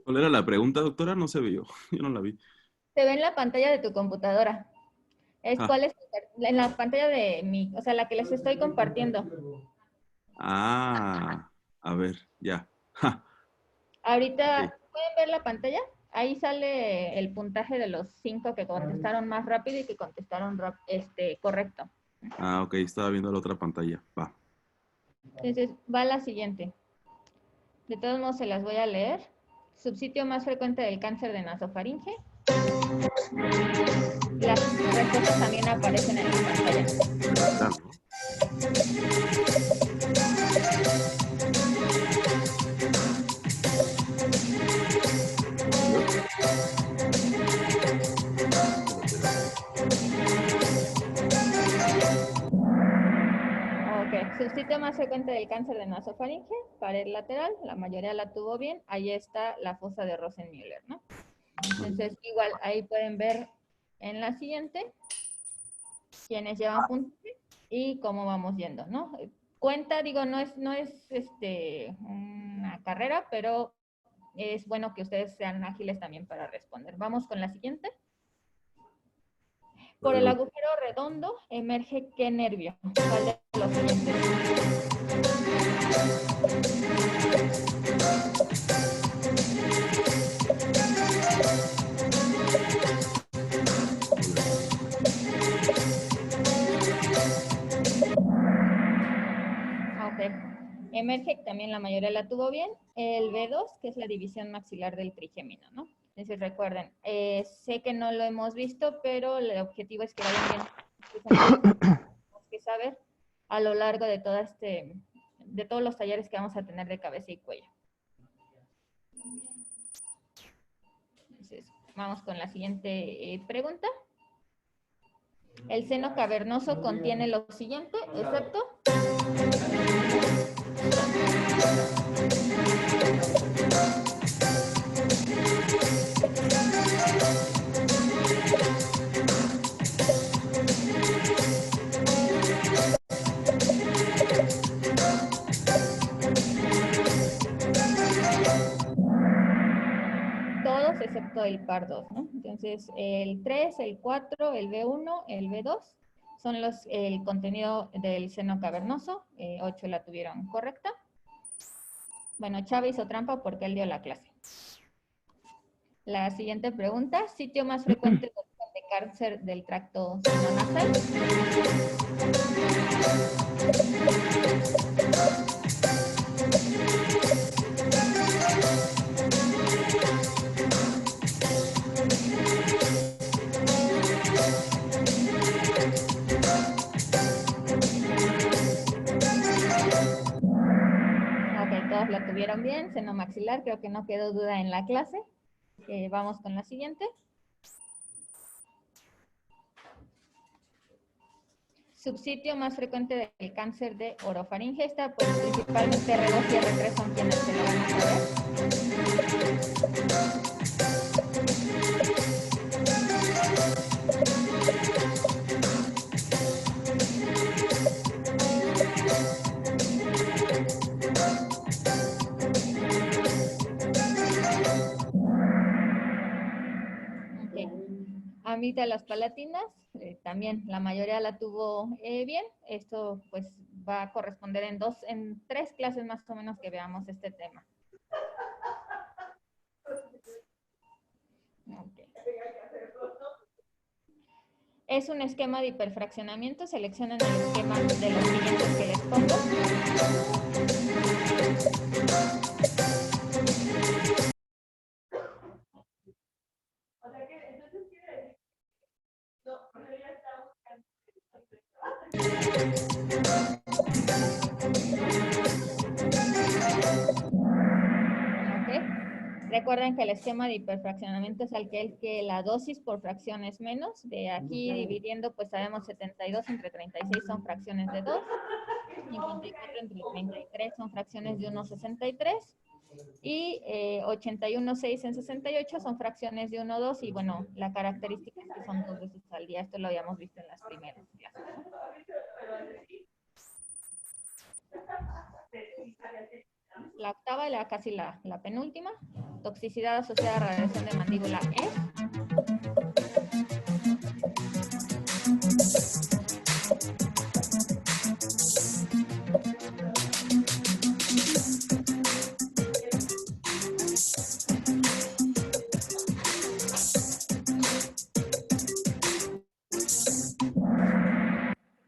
¿Cuál era la pregunta, doctora? No se vio. Yo no la vi. Se ve en la pantalla de tu computadora. Ah. ¿Cuál es en la pantalla de mi, o sea, la que les estoy compartiendo? Ah, a ver, ya. Ja, Ahorita, ok. ¿pueden ver la pantalla? Ahí sale el puntaje de los 5 que contestaron más rápido y que contestaron correcto. Ah, ok, estaba viendo la otra pantalla. Va. Entonces, va la siguiente. De todos modos, se las voy a leer. Subsitio más frecuente del cáncer de nasofaringe. Las respuestas también aparecen en la pantalla. Lateral, ¿no? Ok, subsitio más frecuente del cáncer de nasofaringe, pared lateral, la mayoría la tuvo bien. Ahí está la fosa de Rosenmüller, ¿no? Entonces, igual, ahí pueden ver en la siguiente quiénes llevan puntaje y cómo vamos yendo, ¿no? Cuenta, digo, no es una carrera, pero es bueno que ustedes sean ágiles también para responder. Vamos con la siguiente. Por el agujero redondo emerge ¿qué nervio? ¿Cuál de los siguientes? Ok. Emerge, también la mayoría la tuvo bien. El B2, que es la división maxilar del trigémino, ¿no? Entonces recuerden, sé que no lo hemos visto, pero el objetivo es que vayan viendo que saber a lo largo de de todos los talleres que vamos a tener de cabeza y cuello. Entonces, vamos con la siguiente pregunta. El seno cavernoso contiene lo siguiente, excepto... Todos excepto el par 2, ¿no? Entonces, el 3, el 4, el B1, el B2 son el contenido del seno cavernoso. 8 la tuvieron correcta. Bueno, Chava hizo trampa porque él dio la clase. La siguiente pregunta, sitio más frecuente de cáncer del tracto sinonasal. Ok, todos la tuvieron bien, seno maxilar, creo que no quedó duda en la clase. Vamos con la siguiente. Subsitio más frecuente del cáncer de orofaringe. Esta, pues principalmente R2 y R3 son quienes se lo van a saber. Amígdalas palatinas, también la mayoría la tuvo bien. Esto pues va a corresponder en 3 clases más o menos que veamos este tema. Okay. Es un esquema de hiperfraccionamiento. Seleccionen el esquema de los siguientes que les pongo. Recuerden que el esquema de hiperfraccionamiento es aquel que la dosis por fracción es menos. De aquí dividiendo, pues sabemos 72 entre 36 son fracciones de 2. 54 entre 33 son fracciones de 1,63. Y 81,6 en 68 son fracciones de 1, 2 y bueno, la característica es que son 2 veces al día. Esto lo habíamos visto en las primeras clases. La octava y casi la penúltima. Toxicidad asociada a radiación de mandíbula es.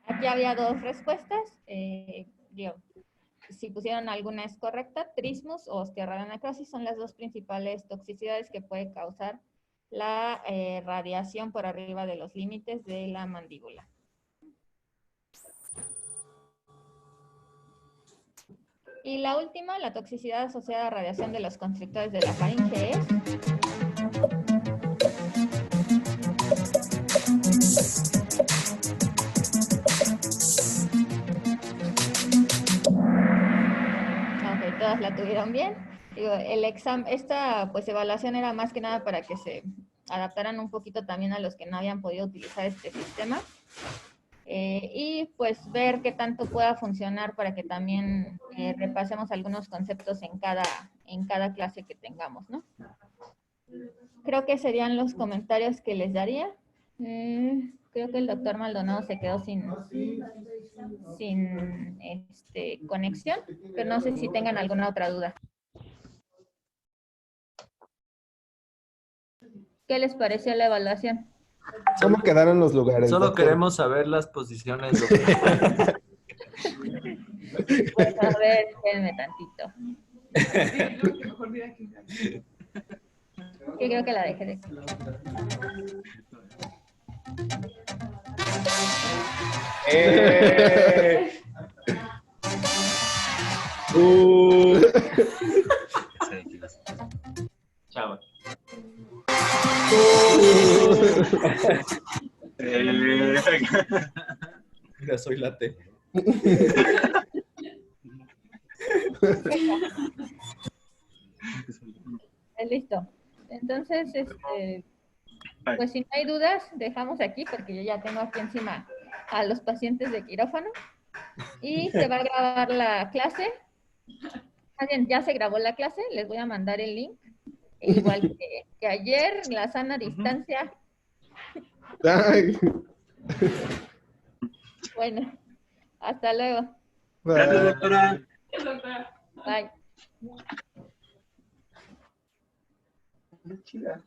Aquí había dos respuestas. Si pusieron alguna es correcta. Trismus o osteoradionecrosis son las dos principales toxicidades que puede causar la radiación por arriba de los límites de la mandíbula. Y la última, la toxicidad asociada a radiación de los constrictores de la faringe es. Ok, todas la tuvieron bien. Digo, el examen, esta pues evaluación era más que nada para que se adaptaran un poquito también a los que no habían podido utilizar este sistema. Y pues ver qué tanto pueda funcionar para que también repasemos algunos conceptos en cada clase que tengamos, ¿no? Creo que serían los comentarios que les daría. Creo que el doctor Maldonado se quedó sin conexión, pero no sé si tengan alguna otra duda. ¿Qué les pareció la evaluación? ¿Cómo quedaron los lugares? Solo doctor? queremos saber las posiciones. Doctor. Bueno, a ver, espérenme tantito. Que creo que la dejé de... Chao. Mira, soy la T. Listo. Entonces, pues si no hay dudas, dejamos aquí porque yo ya tengo aquí encima a los pacientes de quirófano y se va a grabar la clase. Más bien, ya se grabó la clase, les voy a mandar el link. Igual que ayer, la sana distancia. Ay. Bueno, hasta luego. Gracias, doctora. Bye. Chila.